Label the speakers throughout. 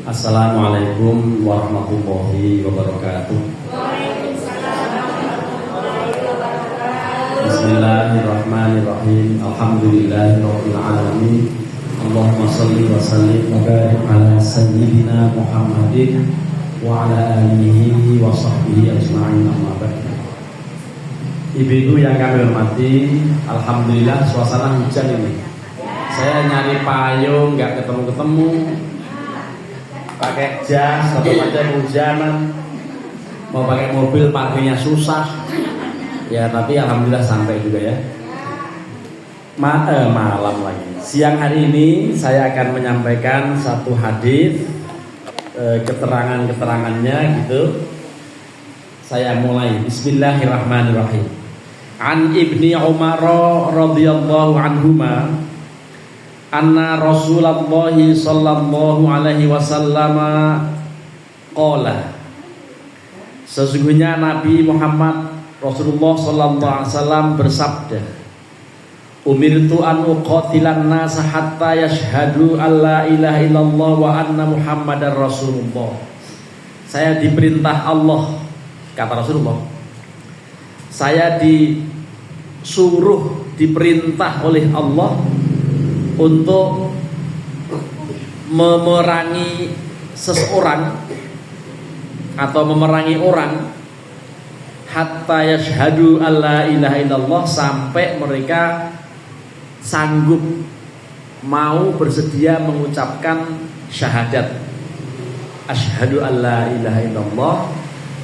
Speaker 1: Assalamualaikum warahmatullahi wabarakatuh. Bismillahirrahmanirrahim. Alhamdulillahirabbil alamin. Allahumma shalli wa sallim wa barik ala sayyidina Muhammadin wa ala alihi wa sahbihi ajma'in, amma ba'd. Ibu-ibu yang kami hormati, alhamdulillah suasana hujan ini. Saya nyari payung nggak ketemu-ketemu. Pakai jas atau pakai hujanan, mau pakai mobil pakainya susah. Ya tapi alhamdulillah sampai juga ya. Malam lagi. Siang hari ini saya akan menyampaikan satu hadis, keterangannya gitu. Saya mulai. Bismillahirrahmanirrahim. An Ibni Umar radhiyallahu anhuma anna Rasulullah sallallahu alaihi wasallam qala, sesungguhnya Nabi Muhammad Rasulullah sallallahu alaihi wasallam bersabda, umirtu an uqatilan nas hatta yashhadu alla ilaha illallah wa anna muhammadar rasulullah. Saya diperintah Allah, kata Rasulullah, saya diperintah oleh Allah untuk memerangi seseorang atau memerangi orang hatta yashhadu alla ilaha illallah, sampai mereka sanggup mau bersedia mengucapkan syahadat asyhadu alla ilaha illallah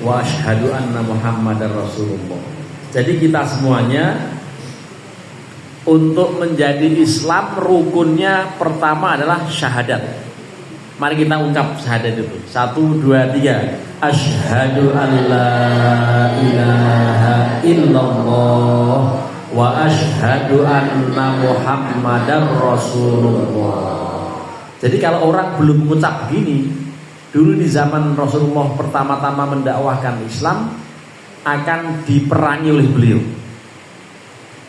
Speaker 1: wa asyhadu anna muhammadar rasulullah. Jadi kita semuanya untuk menjadi Islam rukunnya pertama adalah syahadat. Mari kita ungkap syahadat itu. 1, 2, 3. Asyhadu an la ilaha illallah wa asyhadu anna muhammadar rasulullah. Jadi kalau orang belum mengucap begini, dulu di zaman Rasulullah pertama-tama mendakwahkan Islam, akan diperangi oleh beliau.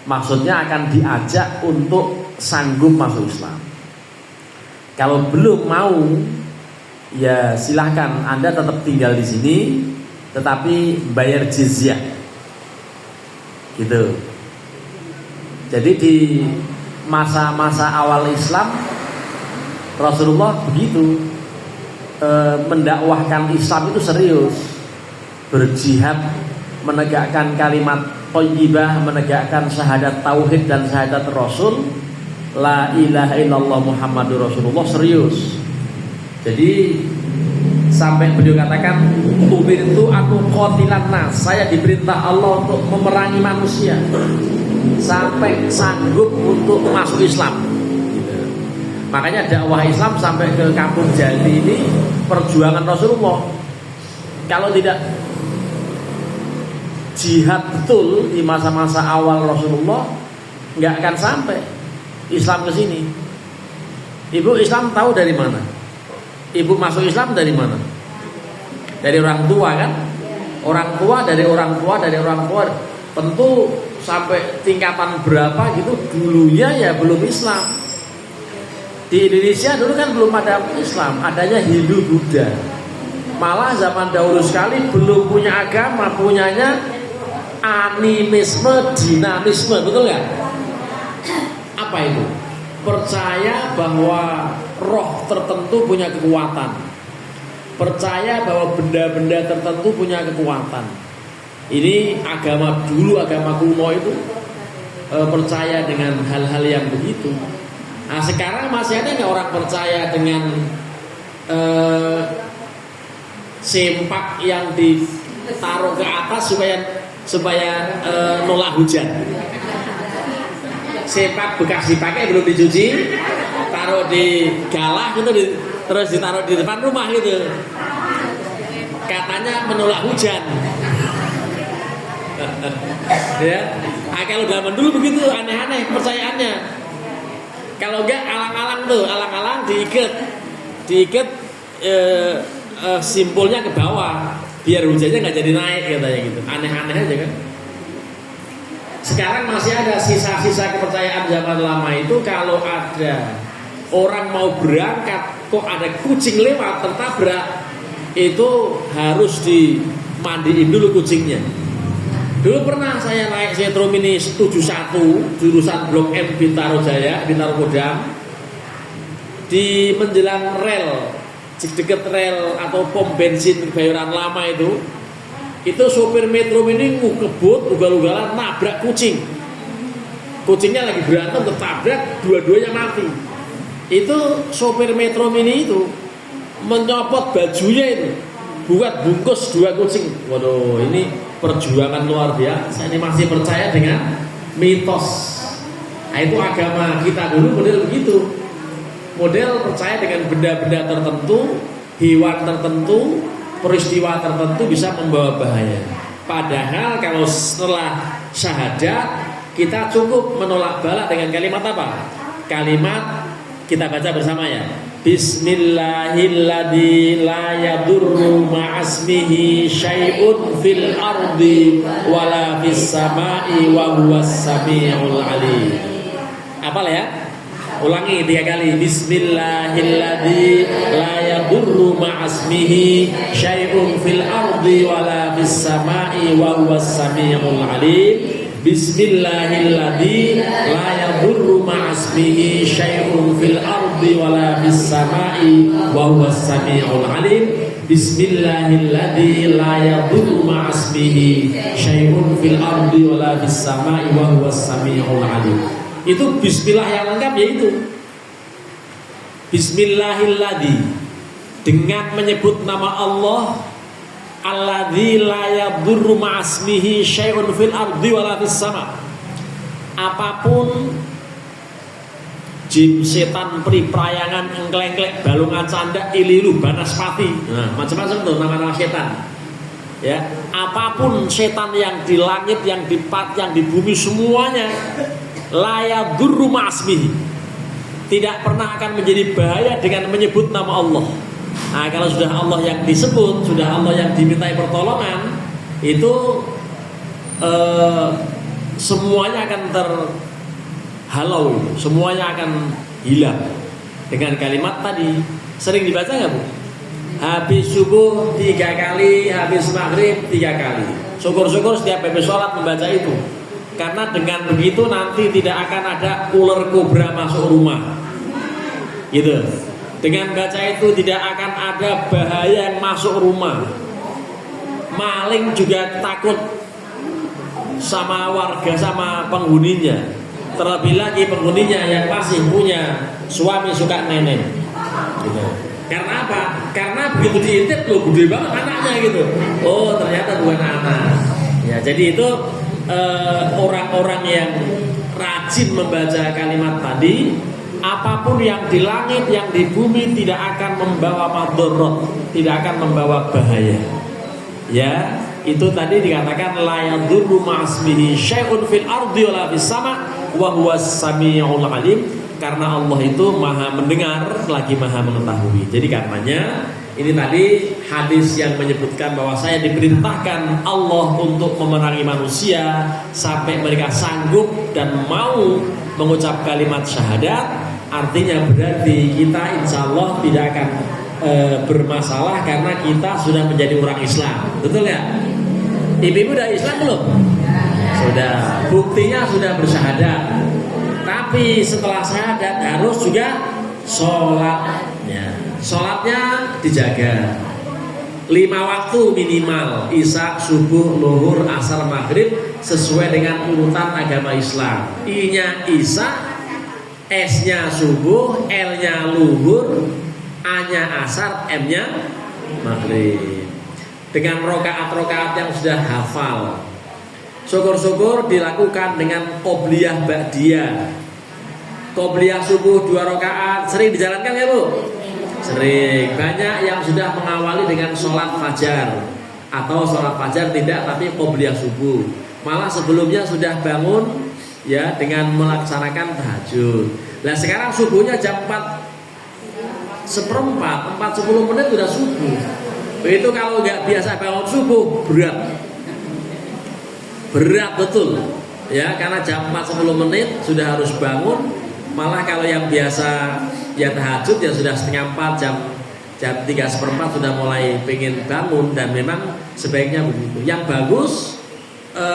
Speaker 1: Maksudnya akan diajak untuk sanggup masuk Islam. Kalau belum mau, ya silahkan Anda tetap tinggal di sini, tetapi bayar jizyah. Gitu. Jadi di masa-masa awal Islam, Rasulullah begitu mendakwahkan Islam itu serius, berjihad, menegakkan kalimat thayyibah, menegakkan syahadat tauhid dan syahadat rasul la ilaha illallah muhammadur rasulullah, serius. Jadi sampai beliau katakan umirtu aku qatilan nas, saya diperintah Allah untuk memerangi manusia sampai sanggup untuk masuk Islam. Makanya dakwah Islam sampai ke kampung Jati ini perjuangan Rasulullah. Kalau tidak jihad betul di masa-masa awal Rasulullah, nggak akan sampai Islam ke sini. Ibu Islam tahu dari mana? Ibu masuk Islam dari mana? Dari orang tua kan? Orang tua dari orang tua dari orang tua. Tentu sampai tingkatan berapa gitu dulunya ya belum Islam. Di Indonesia dulu kan belum ada Islam, adanya Hindu Buddha. Malah zaman dahulu sekali belum punya agama, punyanya animisme, dinamisme, betul nggak? Apa itu? Percaya bahwa roh tertentu punya kekuatan, percaya bahwa benda-benda tertentu punya kekuatan. Ini agama dulu, agama kuno itu percaya dengan hal-hal yang begitu. Nah sekarang masih ada nggak orang percaya dengan sempak yang ditaruh ke atas supaya nolak hujan? Sempak bekas dipakai belum dicuci, taruh di galah gitu, terus ditaruh di depan rumah gitu, katanya menolak hujan. Ya, nah, kalau zaman dulu begitu aneh-aneh percayaannya. Kalau enggak alang-alang diikat simpulnya ke bawah biar hujannya nggak jadi naik katanya gitu. Aneh-aneh aja kan. Sekarang masih ada sisa-sisa kepercayaan zaman lama itu. Kalau ada orang mau berangkat kok ada kucing lewat tertabrak, itu harus dimandiin dulu kucingnya. Dulu pernah saya naik Setro Mini 71 jurusan Blok M Bintaro Jaya, Bintaro Kodam, di menjelang rel, dekat rel atau pom bensin Bayoran Lama itu sopir Metro Mini ngebut ugal-ugalan nabrak kucing. Kucingnya lagi berantem tertabrak, dua-duanya mati. Itu sopir Metro Mini itu menyopot bajunya itu buat bungkus 2 kucing. Waduh, ini perjuangan luar biasa. Ini masih percaya dengan mitos. Nah, itu agama kita dulu model begitu. Model percaya dengan benda-benda tertentu, hewan tertentu, peristiwa tertentu bisa membawa bahaya. Padahal kalau setelah syahadat kita cukup menolak bala dengan kalimat apa? Kalimat kita baca bersama ya. Bismillahilladzi la yadurru ma'asmihi syai'un fil ardi wala fis sama'i wa huwas samiul alim. Hafal ya? Ulangi 3 kali. Bismillahilladzi la yadurru ma'asmihi syai'un fil ardi wala fis sama'i wa huwas samiul alim. Bismillahilladzi la yadurru ma'asmihi syai'un fil ardi wala fis sama'i wa huwas samiul alim. Bismillahilladzi la yadurru ma'asmihi syai'un fil ardi wala fis sama'i wa huwas samiul alim. Itu bismillah yang lengkap yaitu Bismillahilladzi, dengan menyebut nama Allah alladzi la yadurru ma'asmihi syai'un fil ardi wala fis sama. Apapun jin, setan, peri, prayangan, engklek-engklek, balungan canda, ililu, banaspati, nah, macam-macam tuh nama-nama setan. Ya, apapun setan yang di langit, yang di yang di bumi, semuanya la yadurru ma'asmihi, tidak pernah akan menjadi bahaya dengan menyebut nama Allah. Nah, kalau sudah Allah yang disebut, sudah Allah yang dimintai pertolongan, itu semuanya akan terhalau, semuanya akan hilang dengan kalimat tadi. Sering dibaca nggak Bu? Habis subuh 3 kali, habis maghrib 3 kali. Syukur-syukur setiap habis sholat membaca itu. Karena dengan begitu nanti tidak akan ada ular kobra masuk rumah. Gitu. Dengan baca itu tidak akan ada bahaya yang masuk rumah. Maling juga takut sama warga, sama penghuninya. Terlebih lagi penghuninya yang masih punya suami suka nenek. Gitu. Karena apa? Karena begitu diintip loh, gede banget anaknya gitu. Oh, ternyata bukan anak. Ya, jadi itu orang-orang yang rajin membaca kalimat tadi, apapun yang di langit, yang di bumi tidak akan membawa madorot, tidak akan membawa bahaya. Ya, itu tadi dikatakan la yadurru ma'asmihi syai'un fil ardi wala fis sama wa huwas samiul alim, karena Allah itu maha mendengar lagi maha mengetahui. Jadi karenanya ini tadi hadis yang menyebutkan bahwa saya diperintahkan Allah untuk memerangi manusia sampai mereka sanggup dan mau mengucap kalimat syahadat. Artinya berarti kita insya Allah tidak akan bermasalah karena kita sudah menjadi orang Islam. Betul ya? Ibu udah Islam belum? Sudah. Buktinya sudah bersyahadat. Tapi setelah syahadat harus juga sholat. Sholatnya dijaga 5 waktu minimal, isya, subuh, luhur, asar, maghrib, sesuai dengan urutan agama Islam. I-nya isya, S-nya subuh, L-nya luhur, A-nya asar, M-nya maghrib. Dengan rokaat-rokaat yang sudah hafal. Syukur-syukur dilakukan dengan qobliyah ba'diyah. Qobliyah subuh 2 rokaat sering dijalankan ya Bu? Sering. Banyak yang sudah mengawali dengan sholat fajar, atau sholat fajar tidak tapi qobliyah subuh. Malah sebelumnya sudah bangun ya dengan melaksanakan tahajud. Nah sekarang subuhnya jam 4:04, 4:10 menit sudah subuh. Itu kalau nggak biasa bangun subuh berat betul ya, karena jam 4:10 menit sudah harus bangun. Malah kalau yang biasa ya tahajud ya sudah setengah 4 jam 3:4 sudah mulai pengen bangun, dan memang sebaiknya begitu. Yang bagus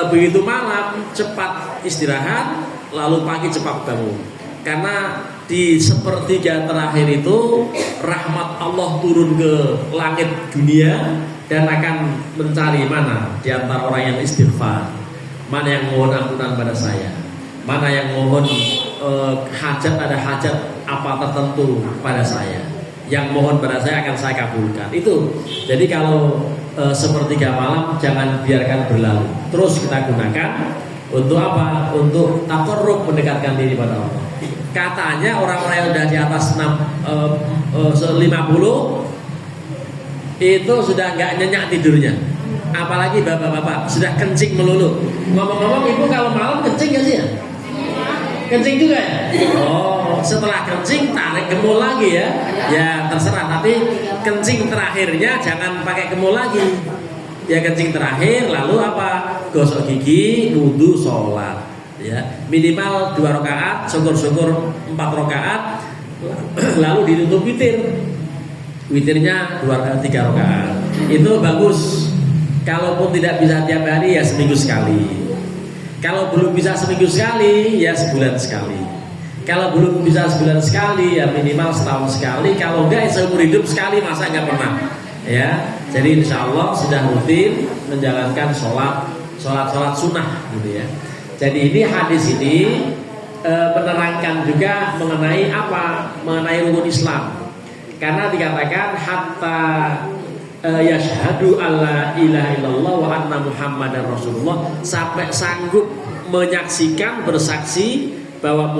Speaker 1: begitu malam cepat istirahat, lalu pagi cepat bangun. Karena di sepertiga terakhir itu rahmat Allah turun ke langit dunia dan akan mencari mana di antara orang yang istighfar, mana yang mohon ampunan pada saya, mana yang mohon ada hajat apa tertentu pada saya, yang mohon pada saya akan saya kabulkan. Itu. Jadi kalau sepertiga malam jangan biarkan berlalu. Terus kita gunakan untuk apa? Untuk taqarrub, mendekatkan diri pada Allah. Katanya orang-orang yang sudah di atas 50 itu sudah nggak nyenyak tidurnya. Apalagi bapak-bapak sudah kencing melulu. Ngomong-ngomong, ibu kalau malam kencing nggak sih ya? Kencing juga ya? Oh, setelah kencing tarik kemul lagi ya? Ya terserah, tapi kencing terakhirnya jangan pakai kemul lagi. Ya kencing terakhir, lalu apa? Gosok gigi, wudu, sholat. Ya, minimal 2 rakaat, syukur-syukur 4 rakaat, lalu ditutup witir. Witirnya 3 rakaat. Itu bagus. Kalaupun tidak bisa tiap hari ya seminggu sekali. Kalau belum bisa seminggu sekali ya sebulan sekali. Kalau belum bisa sebulan sekali ya minimal setahun sekali. Kalau enggak seumur hidup sekali, masa enggak pernah. Ya, jadi insya Allah sudah rutin menjalankan sholat sunnah gitu ya. Jadi ini hadis ini menerangkan juga mengenai apa? Mengenai rukun Islam. Karena dikatakan hatta yashhadu alla ilaha illallah wa anna muhammadar rasulullah, sampai sanggup menyaksikan, bersaksi bahwa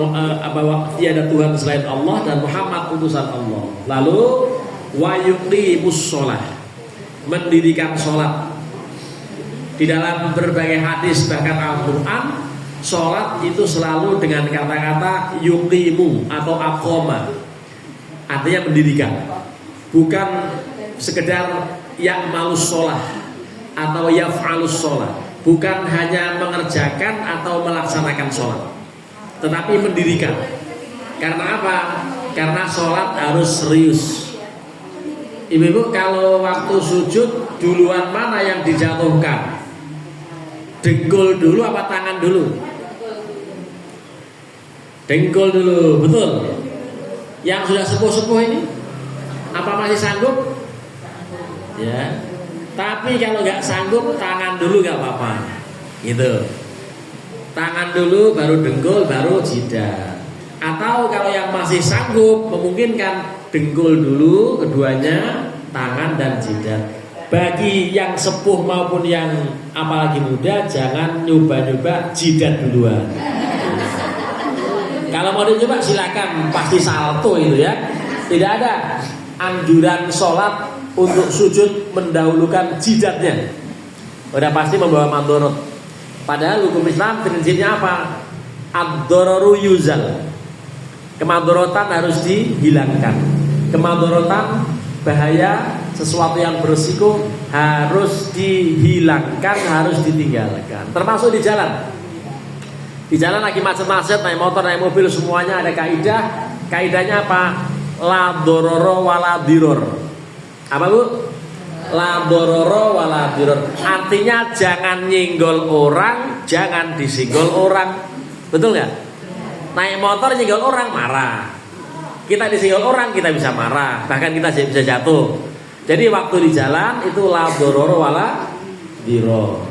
Speaker 1: tiada Tuhan selain Allah dan Muhammad utusan Allah. Lalu wa yuqimus shalah, mendirikan sholat. Di dalam berbagai hadis bahkan Al-Quran, sholat itu selalu dengan kata-kata yuqimu atau aqoma, artinya mendirikan, bukan sekedar ya'malus sholah atau yaf'alus sholah, bukan hanya mengerjakan atau melaksanakan sholat, tetapi mendirikan. Karena apa? Karena sholat harus serius. Ibu-ibu, kalau waktu sujud duluan mana yang dijatuhkan? Dengkul dulu apa tangan dulu? Dengkul dulu, betul. Yang sudah sepuh-sepuh ini apa masih sanggup? Ya. Tapi kalau nggak sanggup, tangan dulu nggak apa-apa. Gitu. Tangan dulu, baru dengkul, baru jidat. Atau kalau yang masih sanggup, memungkinkan dengkul dulu keduanya, tangan dan jidat. Bagi yang sepuh maupun yang apalagi muda, jangan nyoba-nyoba jidat duluan. Kalau mau dicoba silakan, pasti salto itu ya. Tidak ada anjuran sholat untuk sujud mendahulukan jidatnya. Udah pasti membawa mandorot. Padahal hukum Islam prinsipnya apa? Ad-dararu yuzal. Kemadorotan harus dihilangkan. Kemadorotan, bahaya, sesuatu yang berisiko harus dihilangkan, harus ditinggalkan. Termasuk di jalan. Di jalan lagi macet-macet, naik motor, naik mobil, semuanya ada kaidah. Kaidahnya apa? La dororo wala diror. Apa bu? La dororo wala diror. Artinya jangan nyenggol orang, jangan disinggol orang. Betul nggak? Naik motor nyenggol orang marah. Kita disinggol orang kita bisa marah, bahkan kita bisa jatuh. Jadi waktu di jalan itu la dororo wala diror.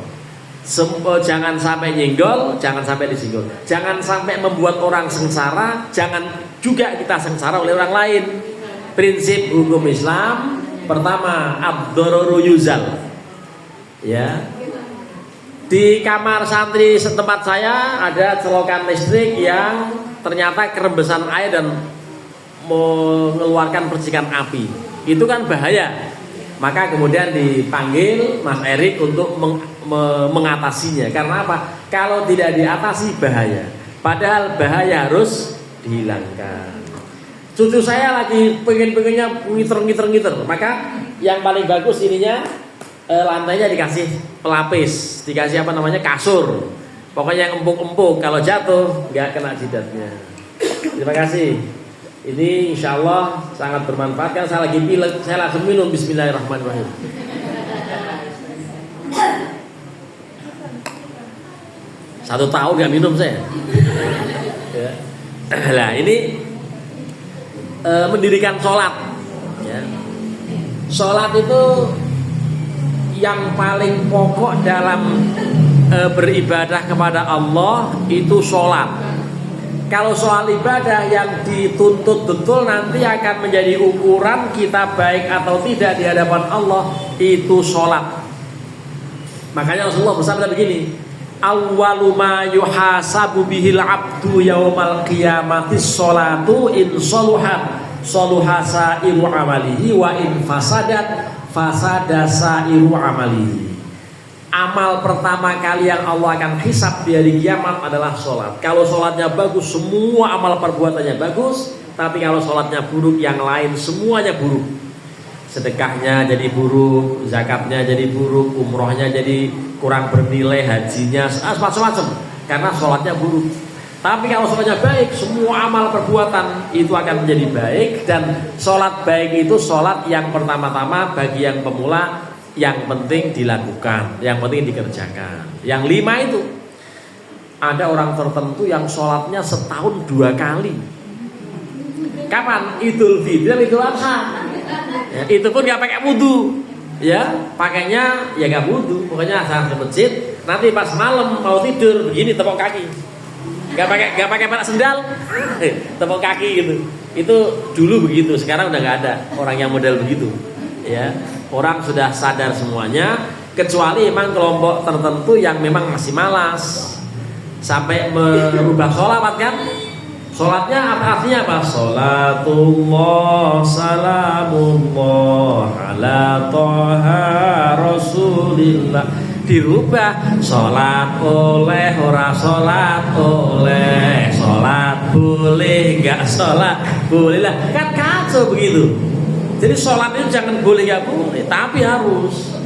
Speaker 1: Jangan sampai nyenggol, jangan sampai disinggol. Jangan sampai membuat orang sengsara, jangan juga kita sengsara oleh orang lain. Prinsip hukum Islam pertama, ad-dararu yuzal. Ya. Di kamar santri setempat saya ada colokan listrik yang ternyata kerembesan air dan mengeluarkan percikan api. Itu kan bahaya. Maka kemudian dipanggil Mas Erik untuk mengatasinya. Karena apa? Kalau tidak diatasi bahaya. Padahal bahaya harus dihilangkan. Cucu saya lagi pengennya ngiter. Maka yang paling bagus ininya lantainya dikasih pelapis, dikasih apa namanya, kasur. Pokoknya yang empuk-empuk, kalau jatuh nggak kena jidatnya. Terima kasih. Ini insya Allah sangat bermanfaat. Kan saya lagi pilek, saya langsung minum. Bismillahirrahmanirrahim. Satu tahun gak minum saya. Ya. Nah ini mendirikan sholat. Ya. Sholat itu yang paling pokok dalam beribadah kepada Allah itu sholat. Kalau soal ibadah yang dituntut betul nanti akan menjadi ukuran kita baik atau tidak di hadapan Allah itu sholat. Makanya Rasulullah bersabda begini, awwalu ma yuhasabu bihil abdu yaumal qiyamati sholatu in soluhat soluha sa'iru amalihi wa in fasadat fasada sa'iru amalihi. Amal pertama kali yang Allah akan hisab di hari kiamat adalah sholat. Kalau sholatnya bagus, semua amal perbuatannya bagus. Tapi kalau sholatnya buruk, yang lain semuanya buruk. Sedekahnya jadi buruk, zakatnya jadi buruk, umrohnya jadi kurang bernilai, hajinya macam-macam. Karena sholatnya buruk. Tapi kalau sholatnya baik, semua amal perbuatan itu akan menjadi baik. Dan sholat baik itu sholat yang pertama-tama bagi yang pemula, yang penting dilakukan, yang penting dikerjakan. Yang 5 itu ada orang tertentu yang sholatnya setahun 2 kali. Kapan? Idul Fitri, Idul Adha. Ya, itu pun nggak pakai wudu. Ya, pakainya ya nggak wudu. Pokoknya saat ke masjid, nanti pas malam mau tidur begini tepuk kaki. Nggak pakai sendal, tepuk kaki gitu. Itu dulu begitu, sekarang udah nggak ada orang yang model begitu. Ya. Orang sudah sadar semuanya, kecuali memang kelompok tertentu yang memang masih malas sampai merubah sholat kan. Sholatnya artinya apa? Sholatullah salamullah ala toha rasulillah. Dirubah sholat oleh ora sholat oleh, sholat boleh nggak sholat boleh lah, kan kacau begitu. Jadi sholat itu jangan boleh gak boleh, tapi harus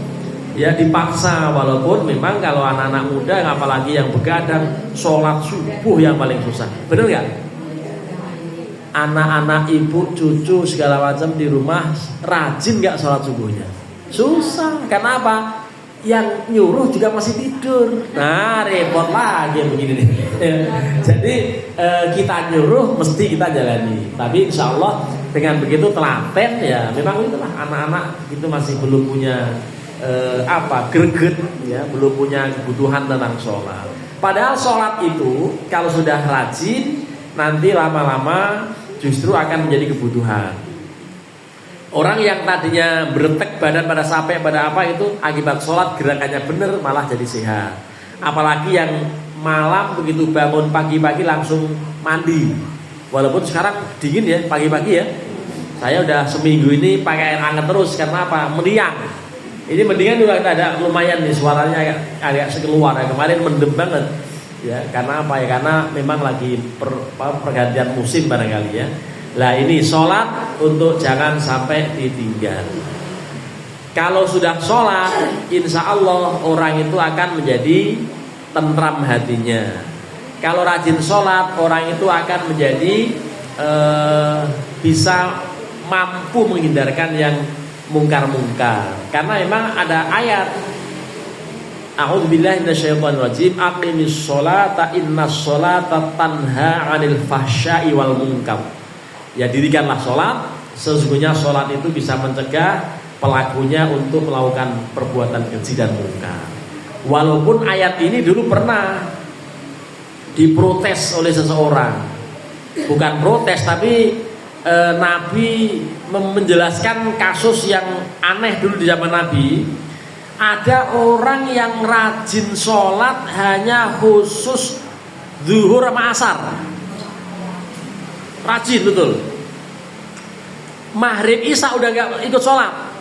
Speaker 1: ya dipaksa. Walaupun memang kalau anak-anak muda, apalagi yang begadang, sholat subuh yang paling susah. Bener gak? Anak-anak ibu, cucu segala macam di rumah rajin gak sholat subuhnya? Susah. Karena apa? Yang nyuruh juga masih tidur. Nah repot lagi begini nih. Jadi kita nyuruh mesti kita jalani. Tapi insya Allah dengan begitu telaten ya, memang itulah anak-anak itu masih belum punya greget ya, belum punya kebutuhan tentang sholat. Padahal sholat itu kalau sudah rajin nanti lama-lama justru akan menjadi kebutuhan. Orang yang tadinya beretek badan pada sampai pada apa itu akibat sholat gerakannya benar malah jadi sehat. Apalagi yang malam begitu bangun pagi-pagi langsung mandi. Walaupun sekarang dingin ya pagi-pagi ya. Saya udah seminggu ini pakai air hangat terus karena apa? Meriang. Ini mendingan juga ada lumayan nih suaranya agak sekeluar ya. Kemarin mendem banget ya. Karena apa ya? Karena memang lagi pergantian musim barangkali ya. Lah ini sholat untuk jangan sampai ditinggal. Kalau sudah sholat, insya Allah orang itu akan menjadi tentram hatinya. Kalau rajin sholat, orang itu akan menjadi bisa mampu menghindarkan yang mungkar-mungkar. Karena memang ada ayat A'udzubillahi minasyaitonirrajim, aqimis sholata innas sholata tanha 'anil fahsya'i wal munkar. Ya dirikanlah sholat, sesungguhnya sholat itu bisa mencegah pelakunya untuk melakukan perbuatan keji dan munkar. Walaupun ayat ini dulu pernah diprotes oleh seseorang. Bukan protes tapi Nabi menjelaskan kasus yang aneh dulu di zaman Nabi. Ada orang yang rajin sholat hanya khusus zuhur sama asar. Rajin betul. Maghrib isya udah gak ikut sholat.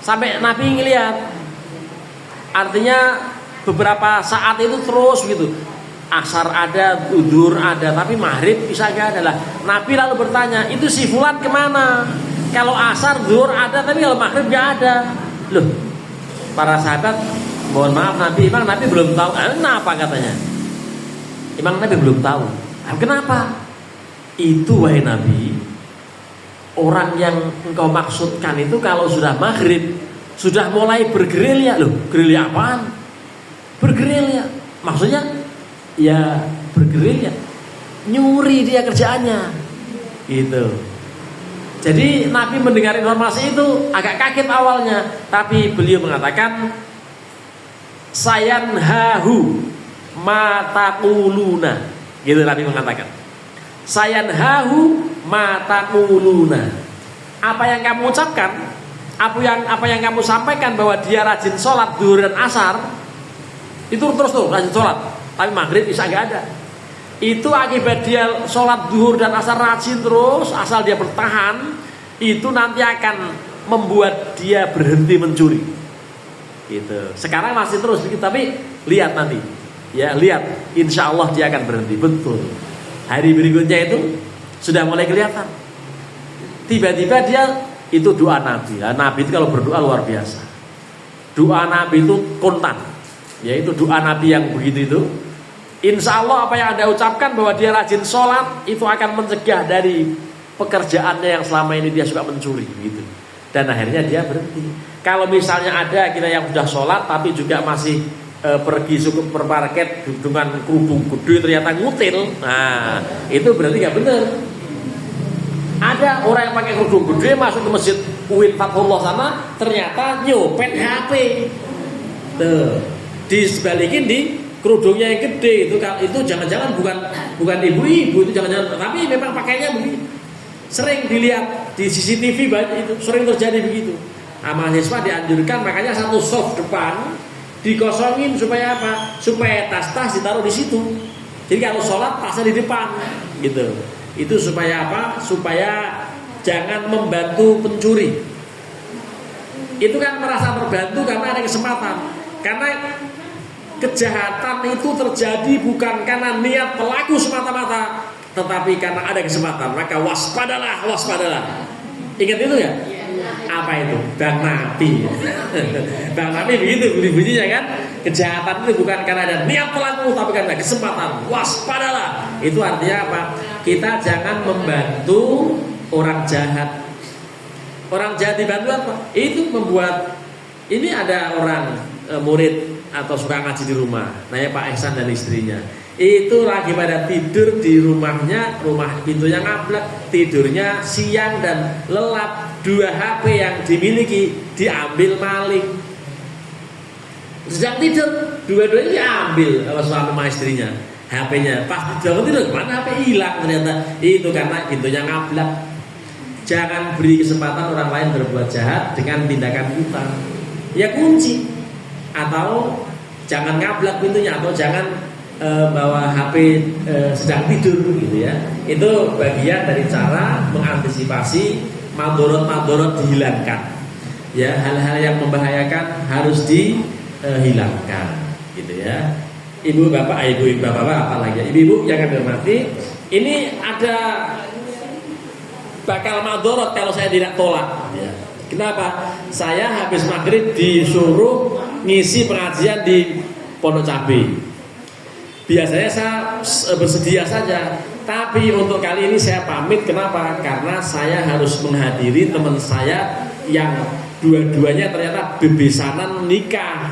Speaker 1: Sampai Nabi ngeliat. Artinya beberapa saat itu terus gitu. Asar ada, zuhur ada, tapi maghrib isya gak ada lah. Nabi lalu bertanya, itu si fulan kemana? Kalau asar, zuhur ada, tapi kalau maghrib gak ada. Loh, para sahabat, mohon maaf Nabi, Imam Nabi belum tahu. Kenapa katanya? Imam Nabi belum tahu. Kenapa? Itu wahai Nabi, orang yang engkau maksudkan itu kalau sudah maghrib sudah mulai bergerilya. Loh, gerilya apaan? Bergerilya, maksudnya ya bergerilya, nyuri dia kerjaannya gitu. Jadi Nabi mendengar informasi itu agak kaget awalnya, tapi beliau mengatakan sayanhahu matakuluna, gitu Nabi mengatakan sayanhahu matakuluna. Apa yang kamu ucapkan, apa yang kamu sampaikan bahwa dia rajin sholat zuhur dan asar, itu terus tuh rajin sholat, tapi maghrib isya nggak ada. Itu akibat dia sholat zuhur dan asar rajin terus, asal dia bertahan, itu nanti akan membuat dia berhenti mencuri. Gitu. Sekarang masih terus, tapi lihat nanti, ya lihat, insya Allah dia akan berhenti. Betul. Hari berikutnya itu sudah mulai kelihatan. Tiba-tiba dia itu doa Nabi. Nah, Nabi itu kalau berdoa luar biasa. Doa Nabi itu kontan, yaitu doa Nabi yang begitu itu. Insya Allah apa yang Anda ucapkan bahwa dia rajin sholat, itu akan mencegah dari pekerjaannya yang selama ini dia suka mencuri gitu. Dan akhirnya dia berhenti. Kalau misalnya ada kita yang sudah sholat tapi juga masih pergi supermarket dengan kerudung gede ternyata ngutil, nah itu berarti nggak benar. Ada orang yang pakai kerudung gede masuk ke masjid UIN Fathullah sana, ternyata nyopet HP. Tuh, disebalikin di kerudungnya yang gede itu jangan-jangan bukan ibu-ibu, itu jangan-jangan, tapi memang pakainya begitu. Sering dilihat di CCTV banyak, itu sering terjadi begitu. Nah, mahasiswa dianjurkan makanya satu soft depan dikosongin supaya apa? Supaya tas-tas ditaruh di situ. Jadi kalau sholat tasnya di depan, gitu. Itu supaya apa? Supaya jangan membantu pencuri. Itu kan merasa terbantu karena ada kesempatan. Karena kejahatan itu terjadi bukan karena niat pelaku semata-mata, tetapi karena ada kesempatan. Maka waspadalah. Ingat itu ya? Apa itu? Bang Nabi. Bang Nabi begitu bunyi-bunyinya kan? Kejahatan itu bukan karena ada niat pelaku, tapi karena kesempatan. Waspadalah. Itu artinya apa? Kita jangan membantu orang jahat. Orang jahat dibantu apa? Itu membuat. Ini ada orang murid atau suka ngaji di rumah, nanya Pak Ihsan dan istrinya, itu lagi pada tidur di rumahnya, rumah pintunya ngablak, tidurnya siang dan lelap. 2 HP yang dimiliki diambil maling. Sejak tidur dua-duanya diambil oleh suami sama istrinya HP-nya. Pas bangun tidur kemana HP hilang ternyata. Itu karena pintunya ngablak. Jangan beri kesempatan orang lain berbuat jahat dengan tindakan kita. Ya kunci, atau jangan ngablak pintunya, atau jangan bawa HP sedang tidur gitu ya. Itu bagian dari cara mengantisipasi madorot dihilangkan. Ya, hal-hal yang membahayakan harus dihilangkan gitu ya. Ibu bapak apalagi ibu-ibu yang kami hormati, ini ada bakal madorot kalau saya tidak tolak ya. Kenapa? Saya habis maghrib disuruh ngisi pengajian di Pondok Cabe. Biasanya saya bersedia saja, tapi untuk kali ini saya pamit. Kenapa? Karena saya harus menghadiri teman saya yang dua-duanya ternyata bebesanan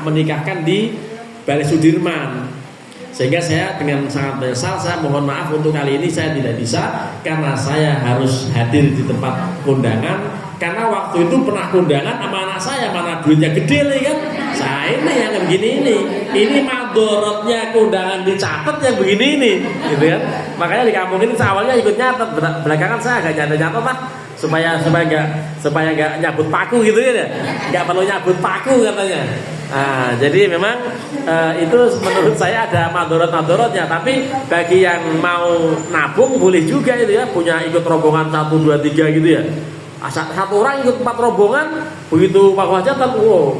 Speaker 1: menikahkan di Balai Sudirman. Sehingga saya dengan sangat menyesal, saya mohon maaf untuk kali ini saya tidak bisa, karena saya harus hadir di tempat kondangan. Karena waktu itu pernah kondangan sama anak saya, mana duitnya gede nih kan. Saya ini yang begini ini madorotnya kondangan dicatat yang begini ini, gitu kan. Makanya di kampung ini saya awalnya ikut nyatet, belakangan saya agak nyatet lah, supaya nggak nyabut paku gitu ya, nggak perlu nyabut paku katanya. Nah, jadi memang itu menurut saya ada madorot-madorotnya. Tapi bagi yang mau nabung boleh juga itu ya, punya ikut rombongan 1, 2, 3 gitu ya. Satu orang ikut 4 rombongan, begitu Pak Hajatan,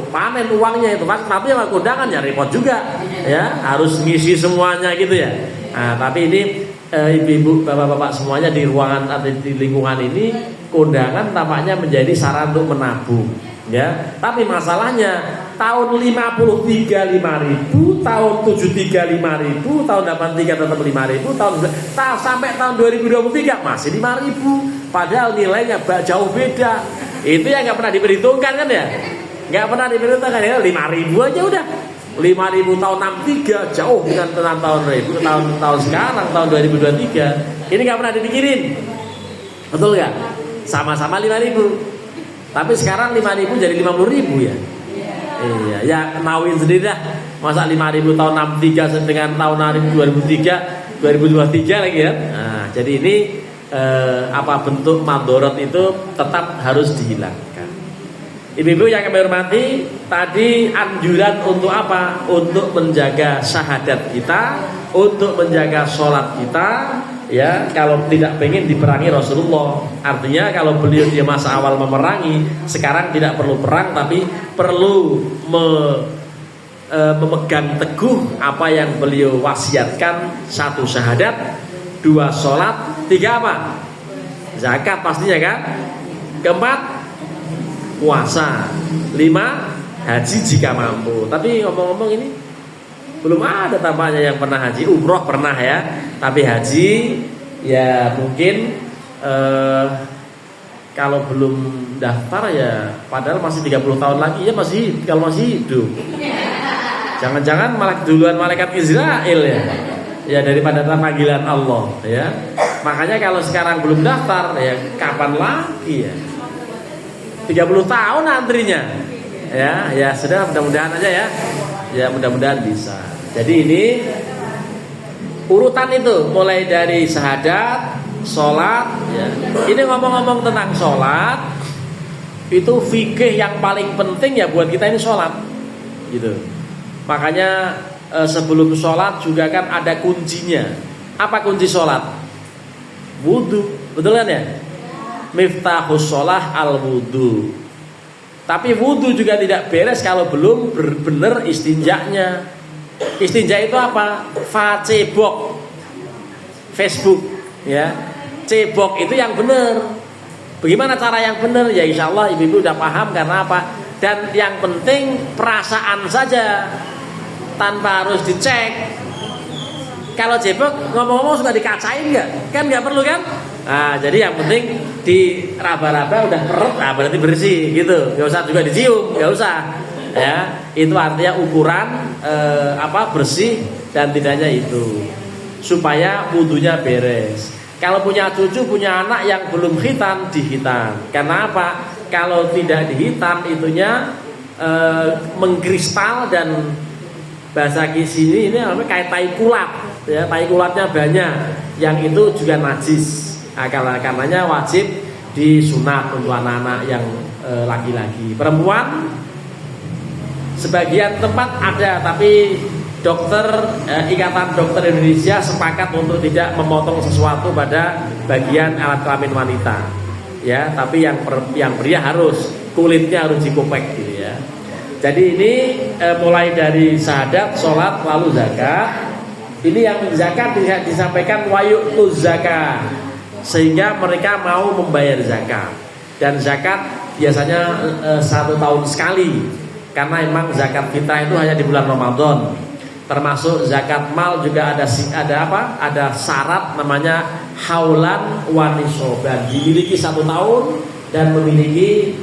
Speaker 1: panen uangnya itu, tapi yang kondangan ya repot juga, ya harus ngisi semuanya gitu ya. Nah, tapi ini ibu-ibu, bapak-bapak semuanya di ruangan atau di lingkungan ini, kondangan tampaknya menjadi saran untuk menabung. Ya, tapi masalahnya tahun 53 5.000, tahun 73 5.000, tahun 83 tetap 5.000, sampai tahun 2023 masih 5.000. Padahal nilainya jauh beda. Itu yang nggak pernah diperhitungkan kan ya? Nggak pernah diperhitungkan ya, 5.000 aja udah. 5.000 tahun 63 jauh dengan tahun sekarang tahun 2023. Ini nggak pernah dipikirin. Betul nggak? Sama-sama 5.000. Tapi sekarang 5.000 jadi 50.000 ya. Iya, ya nawin sendiri dah. Masa 5.000 tahun 63 dengan tahun 2023 lagi ya. Nah, jadi ini bentuk madorot itu tetap harus dihilangkan. Ibu-ibu yang kami hormati, tadi anjuran untuk apa? Untuk menjaga syahadat kita, untuk menjaga sholat kita. Ya, kalau tidak pengen diperangi Rasulullah. Artinya kalau beliau di masa awal memerangi, sekarang tidak perlu perang, tapi perlu memegang teguh apa yang beliau wasiatkan. 1 syahadat, 2 sholat, 3 apa? Zakat pastinya kan. 4 puasa, 5 haji jika mampu. Tapi ngomong-ngomong ini belum ada tampaknya yang pernah haji. Umroh pernah ya, tapi haji ya mungkin kalau belum daftar ya, padahal masih 30 tahun lagi ya, kalau masih hidup. Jangan-jangan malah duluan malaikat Israel ya daripada panggilan Allah ya. Makanya kalau sekarang belum daftar ya kapan lagi ya? 30 tahun antrinya. Ya sudah, mudah-mudahan aja ya. Ya mudah-mudahan bisa. Jadi ini urutan itu mulai dari syahadat, sholat ya. Ini ngomong-ngomong tentang sholat, itu fikih yang paling penting ya buat kita ini sholat gitu. Makanya sebelum sholat juga kan ada kuncinya. Apa kunci sholat? Wudu, betul kan ya? Miftahus sholah al wudu. Tapi wudu juga tidak beres kalau belum benar istinjaknya. Istinja itu apa? Facebook ya. Cebok itu yang benar. Bagaimana cara yang benar? Ya insya Allah ibu-ibu udah paham karena apa? Dan yang penting perasaan saja, tanpa harus dicek. Kalau cebok ngomong-ngomong suka dikacain nggak? Kan nggak perlu kan? Nah, jadi yang penting diraba-raba udah perut, berarti bersih gitu. Gak usah juga dicium, gak usah. Ya, itu artinya ukuran bersih dan tidaknya itu. Supaya wudunya beres. Kalau punya cucu, punya anak yang belum khitan, dihitan. Karena apa? Kalau tidak dihitan itunya mengkristal dan bahasa sini ini namanya kayak tai kulat. Ya, tai kulatnya banyak. Yang itu juga najis. Karenanya wajib disunat untuk anak-anak yang laki-laki. Perempuan sebagian tempat ada, tapi Ikatan Dokter Indonesia sepakat untuk tidak memotong sesuatu pada bagian alat kelamin wanita. Ya, tapi yang pria harus kulitnya harus dikopek gitu ya. Jadi ini mulai dari syahadat, sholat, lalu zakat. Ini yang zakat disampaikan wayu'tuz zakat, sehingga mereka mau membayar zakat. Dan zakat biasanya 1 tahun sekali, karena memang zakat fitrah itu hanya di bulan Ramadan. Termasuk zakat mal juga ada syarat namanya haulan wa nisoban, dimiliki 1 tahun dan memiliki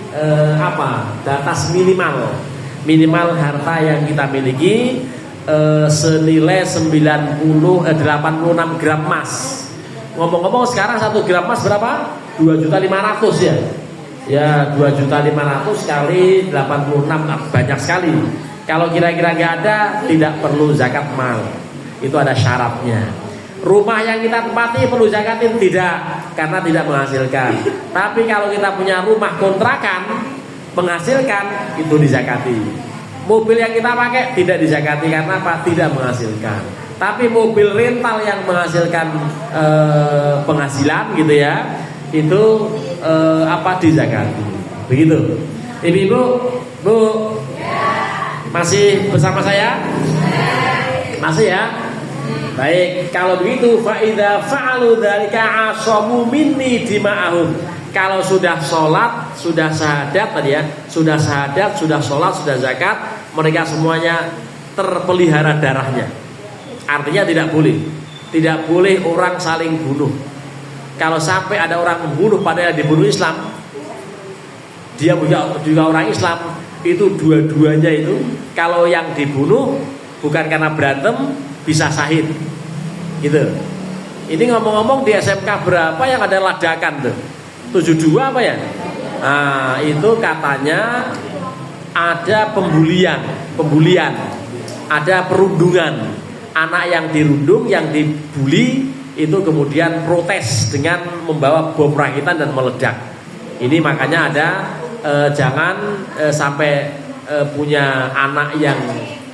Speaker 1: batas minimal harta yang kita miliki senilai 86 gram emas. Ngomong-ngomong sekarang 1 gram emas berapa? 2.500.000 ya. Ya 2.500.000 kali 86 banyak sekali. Kalau kira-kira nggak ada, tidak perlu zakat mal. Itu ada syaratnya. Rumah yang kita tempati perlu zakatin? Tidak, karena tidak menghasilkan. Tapi kalau kita punya rumah kontrakan menghasilkan, itu dizakati. Mobil yang kita pakai tidak dizakati karena apa? Tidak menghasilkan. Tapi mobil rental yang menghasilkan penghasilan gitu ya, itu dizakati. Begitu. Ibu-ibu, Bu, masih bersama saya? Masih ya? Baik, kalau begitu fa idza fa'alu dzalika asamu minni dima'ahum. Kalau sudah sholat, sudah syahadat tadi ya, sudah syahadat, sudah sholat, sudah zakat, mereka semuanya terpelihara darahnya. Artinya tidak boleh orang saling bunuh. Kalau sampai ada orang membunuh padahal dibunuh Islam, dia juga orang Islam, itu dua-duanya itu kalau yang dibunuh bukan karena berantem bisa syahid. Gitu. Ini ngomong-ngomong di SMK berapa yang ada ledakan tuh? 72 apa ya? Nah, itu katanya ada pembulian, ada perundungan. Anak yang dirundung, yang dibuli itu kemudian protes dengan membawa bom rakitan dan meledak. Ini makanya ada jangan sampai punya anak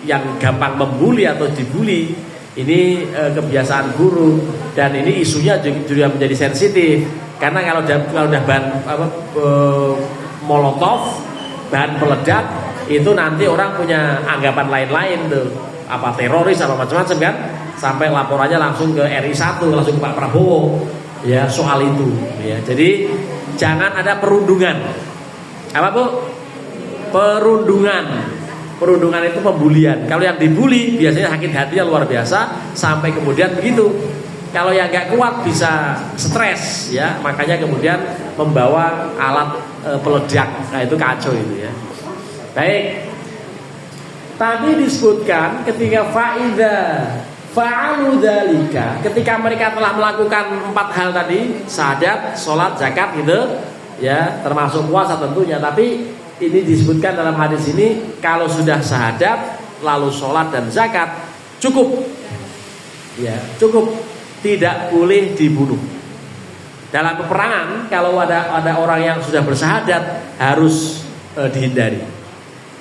Speaker 1: yang gampang membuli atau dibully. Ini kebiasaan guru dan ini isunya juga menjadi sensitif. Karena kalau udah bahan molotov, bahan peledak, itu nanti orang punya anggapan lain-lain tuh, apa teroris apa macam-macam kan, sampai laporannya langsung ke RI 1, langsung ke Pak Prabowo ya soal itu ya. Jadi jangan ada perundungan. Apa Bu? Perundungan itu pembulian. Kalau yang dibully biasanya sakit hatinya luar biasa sampai kemudian begitu. Kalau yang nggak kuat bisa stres ya, makanya kemudian membawa alat peledak. Nah itu kacau itu ya. Baik. Tadi disebutkan ketika fa'alu dzalika, ketika mereka telah melakukan 4 hal tadi, syahadat, sholat, zakat gitu ya, termasuk puasa tentunya. Tapi ini disebutkan dalam hadis ini kalau sudah syahadat lalu sholat dan zakat cukup. Ya, cukup. Tidak boleh dibunuh. Dalam peperangan kalau ada orang yang sudah bersyahadat harus dihindari.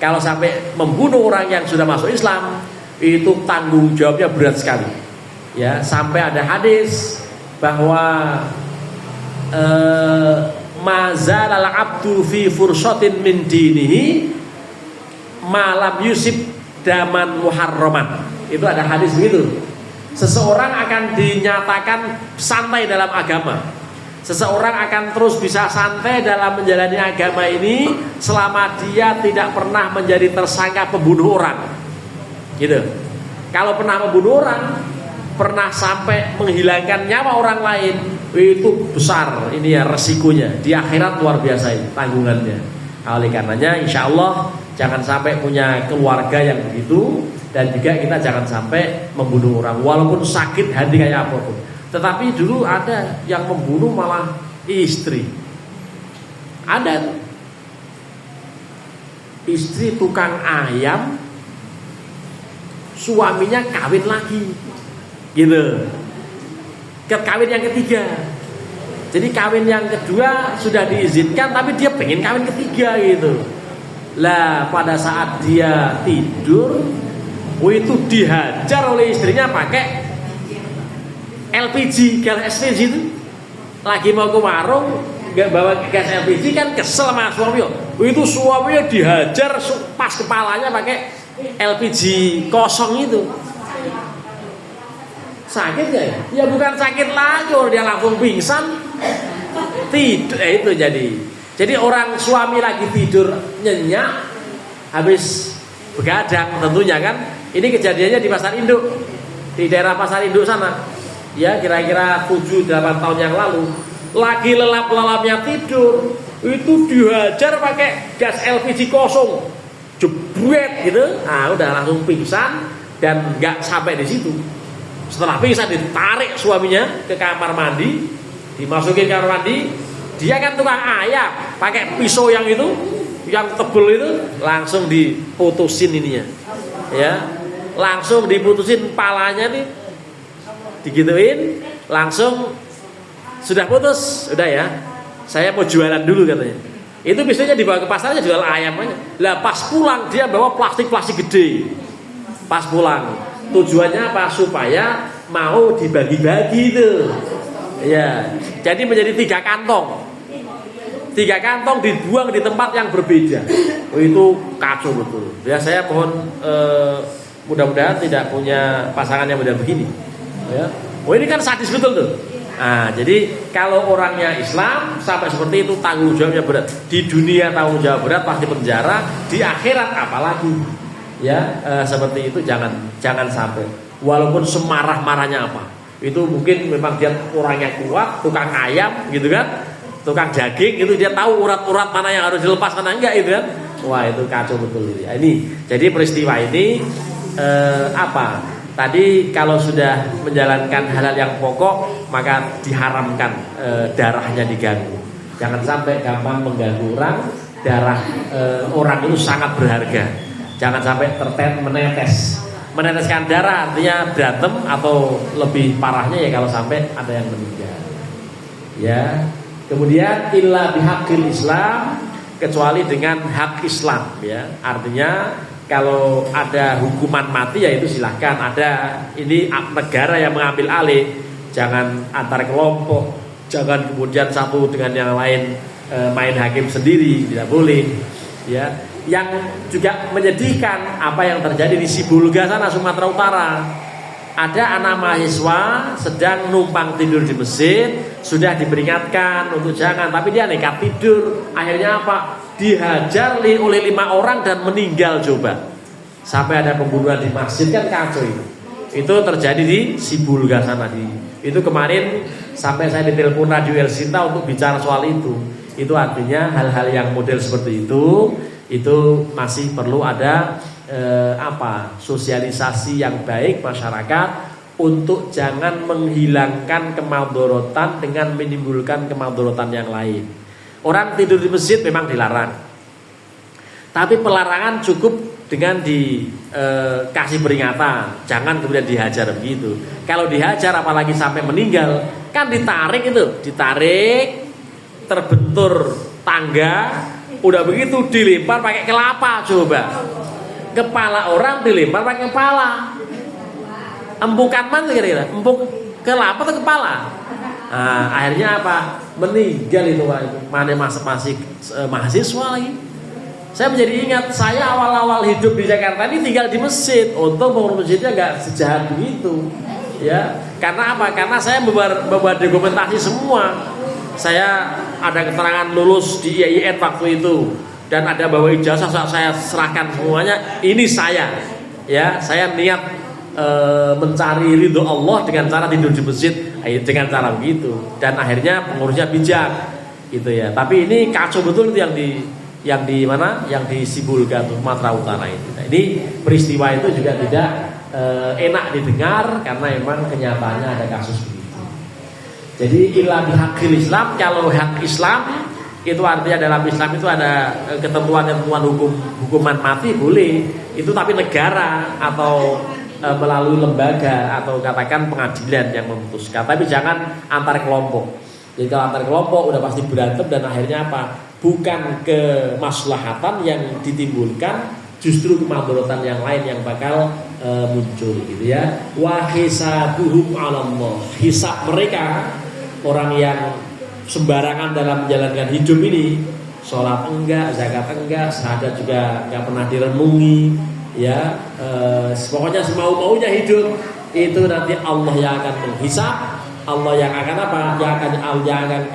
Speaker 1: Kalau sampai membunuh orang yang sudah masuk Islam itu tanggung jawabnya berat sekali. Ya, sampai ada hadis bahwa mazalal abdu fi fursatin min dinihi malam yusib daman muharraman. Itu ada hadis begitu. Seseorang akan dinyatakan santai dalam agama. Seseorang akan terus bisa santai dalam menjalani agama ini selama dia tidak pernah menjadi tersangka pembunuh orang. Gitu. Kalau pernah membunuh orang, pernah sampai menghilangkan nyawa orang lain, itu besar ini ya resikonya. Di akhirat luar biasa ini tanggungannya. Oleh karenanya insya Allah jangan sampai punya keluarga yang begitu. Dan juga kita jangan sampai membunuh orang walaupun sakit hati kayak apapun. Tetapi dulu ada yang membunuh malah istri. Ada istri tukang ayam, suaminya kawin lagi, gitu. Kawin yang ketiga. Jadi kawin yang kedua sudah diizinkan, tapi dia pengen kawin ketiga gitu. Lah pada saat dia tidur, itu dihajar oleh istrinya pakai LPG, gas LPG itu. Lagi mau ke warung, nggak bawa gas LPG kan kesel sama suami. Itu suaminya dihajar pas kepalanya pakai LPG kosong itu. Sakit gak ya? Ya bukan sakit lagi, dia langsung pingsan. Tidur itu jadi orang suami lagi tidur nyenyak, habis begadang tentunya kan. Ini kejadiannya di Pasar Induk, di daerah Pasar Induk sana. Ya kira-kira 7-8 tahun yang lalu. Lagi lelap-lelapnya tidur, itu dihajar pakai gas LPG kosong, jebret gitu. Nah udah langsung pingsan dan nggak sampai di situ. Setelah pingsan ditarik suaminya ke kamar mandi, dimasukin kamar mandi. Dia kan tukang ayam, pakai pisau yang itu, yang tebel itu, langsung diputusin ininya. Ya, langsung diputusin palanya nih, digituin, langsung sudah putus, udah ya. Saya mau jualan dulu katanya. Itu biasanya dibawa ke pasar aja jual ayam aja. Lah pas pulang dia bawa plastik gede. Pas pulang, tujuannya apa? Supaya mau dibagi-bagi itu. Ya, jadi menjadi 3 kantong. 3 kantong dibuang di tempat yang berbeda. Itu kacau betul. Ya saya mohon mudah-mudahan tidak punya pasangan yang model begini. Ya. Oh ini kan sadis betul tuh. Nah, jadi kalau orangnya Islam sampai seperti itu tanggung jawabnya berat. Di dunia tanggung jawab berat pasti penjara, di akhirat apalagi. Ya, seperti itu jangan sampai. Walaupun semarah-marahnya apa. Itu mungkin memang dia orangnya kuat, tukang ayam gitu kan. Tukang daging itu dia tahu urat-urat mana yang harus dilepas mana enggak itu kan. Wah, itu kacau betul ini. Ini jadi peristiwa ini apa? Tadi kalau sudah menjalankan hal-hal yang pokok maka diharamkan darahnya diganggu. Jangan sampai gampang mengganggu orang. Darah orang itu sangat berharga. Jangan sampai menetes. Meneteskan darah artinya berantem atau lebih parahnya ya kalau sampai ada yang meninggal. Ya. Kemudian illa bihaqqil Islam, kecuali dengan hak Islam ya. Artinya kalau ada hukuman mati ya itu silahkan. Ada ini negara yang mengambil alih, jangan antar kelompok, jangan kemudian satu dengan yang lain main hakim sendiri, tidak boleh ya. Yang juga menyedihkan apa yang terjadi di Sibulga sana Sumatera Utara. Ada anak mahasiswa sedang numpang tidur di masjid, sudah diperingatkan untuk jangan, tapi dia nekat tidur. Akhirnya apa? Dihajar oleh 5 orang dan meninggal coba. Sampai ada pembunuhan di masjid kan kacau itu. Itu terjadi di Sibulga sana itu kemarin sampai saya ditelepon Radio El Sinta untuk bicara soal itu. Itu artinya hal-hal yang model seperti itu masih perlu ada sosialisasi yang baik masyarakat untuk jangan menghilangkan kemadharatan dengan menimbulkan kemadharatan yang lain. Orang tidur di masjid memang dilarang, tapi pelarangan cukup dengan dikasih peringatan, jangan kemudian dihajar begitu. Kalau dihajar apalagi sampai meninggal, kan ditarik terbentur tangga, udah begitu dilempar pakai kelapa coba. Kepala orang dilempar pakai kepala. Empukan mana kira-kira? Empuk kelapa atau kepala? Nah, akhirnya apa? Meninggal itu Pak. Mana masih mahasiswa lagi. Saya menjadi ingat, saya awal-awal hidup di Jakarta ini tinggal di masjid. Untung pengurus masjidnya nggak sejahat begitu. Ya, karena apa? Karena saya membuat dokumentasi semua. Saya ada keterangan lulus di IAIN waktu itu. Dan ada bawa ijazah, saya serahkan semuanya. Ini saya, ya, saya niat mencari ridho Allah dengan cara tidur di masjid, dengan cara begitu. Dan akhirnya pengurusnya bijak, gitu ya. Tapi ini kacau betul itu yang di mana? Yang di Sibulga, Sumatera Utara itu. Nah, ini peristiwa itu juga tidak enak didengar karena memang kenyataannya ada kasus begitu. Jadi illa bihaqqil Islam, kalau hak Islam itu artinya dalam Islam itu ada ketentuan-ketentuan hukuman mati boleh itu, tapi negara atau melalui lembaga atau katakan pengadilan yang memutuskan, tapi jangan antar kelompok. Jadi kalau antar kelompok udah pasti berantem dan akhirnya apa? Bukan kemaslahatan yang ditimbulkan, justru kemadharatan yang lain yang bakal muncul gitu ya. Wa hisabuhum 'ala Allah. Hisab mereka, orang yang sembarangan dalam menjalankan hidup ini, sholat enggak, zakat enggak, syahadat juga enggak pernah direnungi, ya, pokoknya semau-maunya hidup, itu nanti Allah yang akan menghisab, Allah yang akan apa?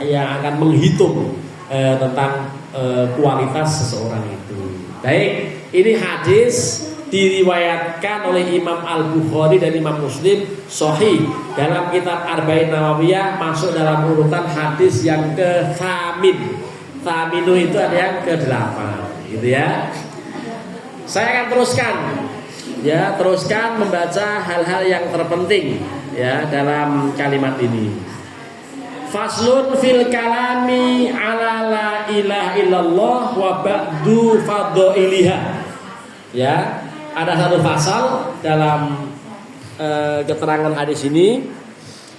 Speaker 1: Yang akan menghitung tentang kualitas seseorang itu. Baik, ini hadis diriwayatkan oleh Imam Al-Bukhari dan Imam Muslim sahih dalam kitab Arba'in Nawawiyah, masuk dalam urutan hadis yang ke-thamin. Thaminu itu ada yang ke-8 gitu ya. Saya akan teruskan membaca hal-hal yang terpenting ya dalam kalimat ini. Faslun fil kalami ala la ilaha illallah wa ba'du fadhailiha. Ya, ada satu pasal dalam keterangan hadis ini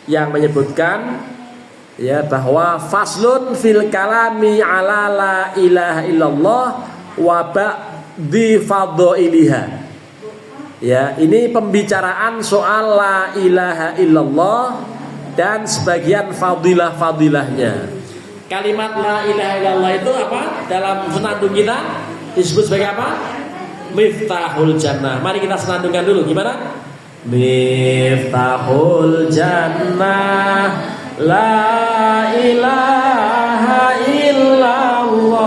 Speaker 1: yang menyebutkan ya bahwa faslun fil kalami ala la ilaha illallah wa ba'di fadhailiha. Ya, ini pembicaraan soal la ilaha illallah dan sebagian fadilah-fadilahnya. Kalimat la ilaha illallah itu apa? Dalam senandung kita disebut sebagai apa? Miftahul Jannah. Mari kita senandungkan dulu. Gimana? Miftahul Jannah La ilaha illallah,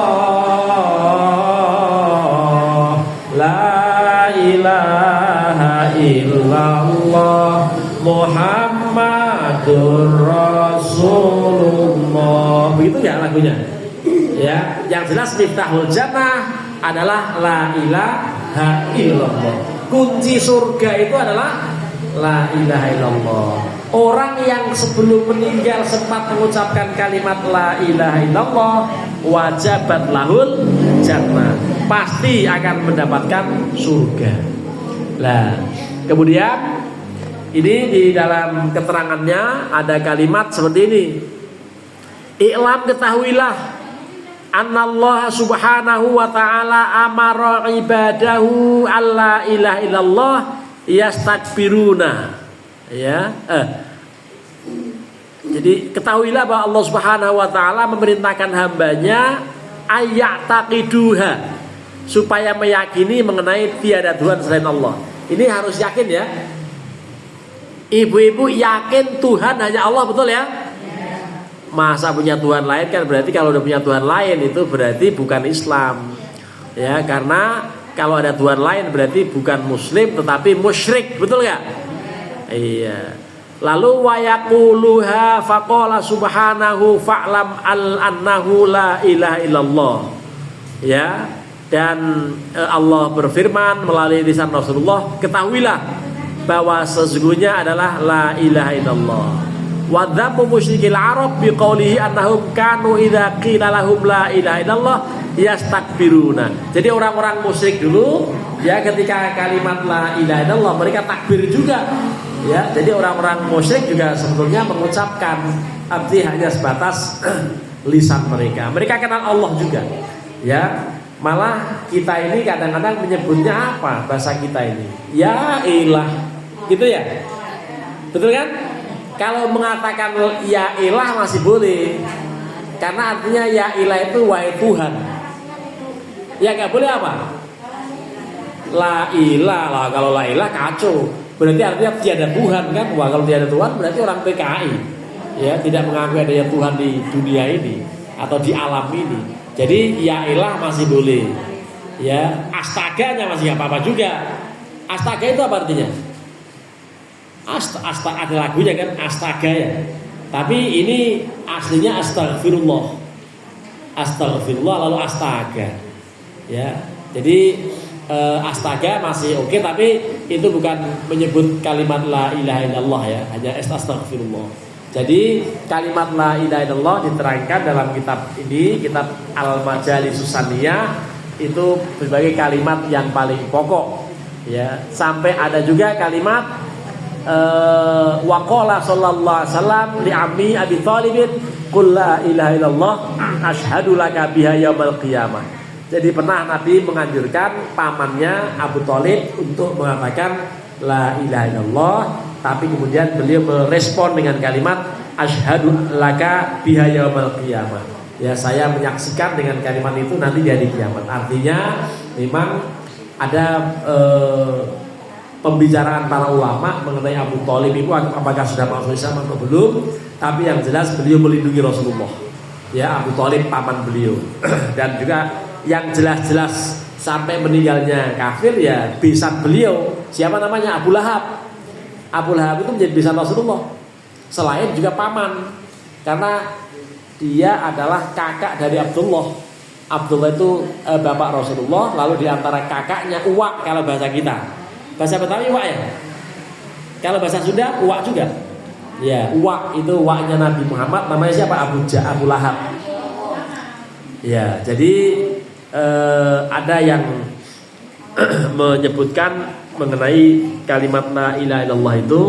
Speaker 1: la ilaha illallah, Muhammadur Rasulullah. Begitu ya lagunya. Ya, yang jelas miftahul jannah adalah la ilaha illallah. Kunci surga itu adalah la ilaha illallah. Orang yang sebelum meninggal sempat mengucapkan kalimat la ilaha illallah, wajabat lahul jannah, pasti akan mendapatkan surga. Nah, kemudian ini di dalam keterangannya ada kalimat seperti ini. I'lam, ketahuilah, annallaha subhanahu wa ta'ala amara ibadahu alla ilaha illallah yastakbiruna. Ya, jadi ketahuilah bahwa Allah Subhanahu wa taala memerintahkan hambanya ayat taqiduha, supaya meyakini mengenai tiada Tuhan selain Allah. Ini harus yakin ya. Ibu-ibu yakin Tuhan hanya Allah, betul ya? Masa punya Tuhan lain, kan berarti kalau udah punya Tuhan lain itu berarti bukan Islam. Ya, karena kalau ada Tuhan lain berarti bukan muslim tetapi musyrik, betul gak? Iya. Lalu wa yaquluha faqala subhanahu fa'lam annahu la ilaha illallah. Ya. Dan Allah berfirman melalui lisan Rasulullah, ketahuilah bahwa sesungguhnya adalah la ilaha illallah. Wa dzammu musyrikil arab biqaulihi annahum kanu idza qila lahum la ilaha illallah yastakbiruna. Jadi orang-orang musyrik dulu ya, ketika kalimat la ilaha illallah mereka takbir juga. Ya, jadi orang-orang musyrik juga sebetulnya mengucapkan, arti hanya sebatas lisan mereka. Mereka kenal Allah juga. Ya, malah kita ini kadang-kadang menyebutnya apa bahasa kita ini? Ya ilah, gitu ya. Betul kan? Kalau mengatakan ya ilah masih boleh, karena artinya ya ilah itu wahai Tuhan. Ya nggak boleh apa? La ilah lah, kalau la ilah kacau. Berarti artinya tiada Tuhan kan? Wah, kalau tiada Tuhan berarti orang PKI. Ya, tidak mengaku adanya Tuhan di dunia ini atau di alam ini. Jadi ya ilah masih boleh. Ya, astaganya masih nggak apa-apa juga. Astaga itu apa artinya? Astaga ada lagunya kan, astaga ya. Tapi ini aslinya astagfirullah. Astagfirullah lalu astaga. Ya. Jadi astaga masih oke, tapi itu bukan menyebut kalimat la ilaha illallah ya, hanya astagfirullah. Jadi kalimat la ilaha illallah diterangkan dalam kitab ini, kitab Al-Majalisus Saniyah, itu sebagai kalimat yang paling pokok ya. Sampai ada juga kalimat waqala sallallahu alaihi wasallam li ammi Abi Thalib qul la ilaha illallah asyhadu laka biha yaumil qiyamah. Jadi pernah Nabi menganjurkan pamannya Abu Thalib untuk mengatakan la ilaha illallah, tapi kemudian beliau merespon dengan kalimat asyhadu laka biha yaumil qiyamah. Ya, saya menyaksikan dengan kalimat itu nanti di hari kiamat. Artinya memang ada pembicaraan para ulama mengenai Abu Thalib itu apakah sudah masuk Islam atau belum, tapi yang jelas beliau melindungi Rasulullah. Ya, Abu Thalib paman beliau. Dan juga yang jelas-jelas sampai meninggalnya kafir ya besan beliau. Siapa namanya? Abu Lahab. Abu Lahab itu menjadi besan Rasulullah. Selain juga paman, karena dia adalah kakak dari Abdullah. Abdullah itu bapak Rasulullah. Lalu diantara kakaknya uwak kalau bahasa kita. Bahasa Betawi uwak ya. Kalau bahasa Sunda uwak juga. Ya, uwak itu uwaknya Nabi Muhammad. Namanya siapa? Abu Lahab. Ya, jadi ada yang menyebutkan mengenai kalimat la ilaha illallah itu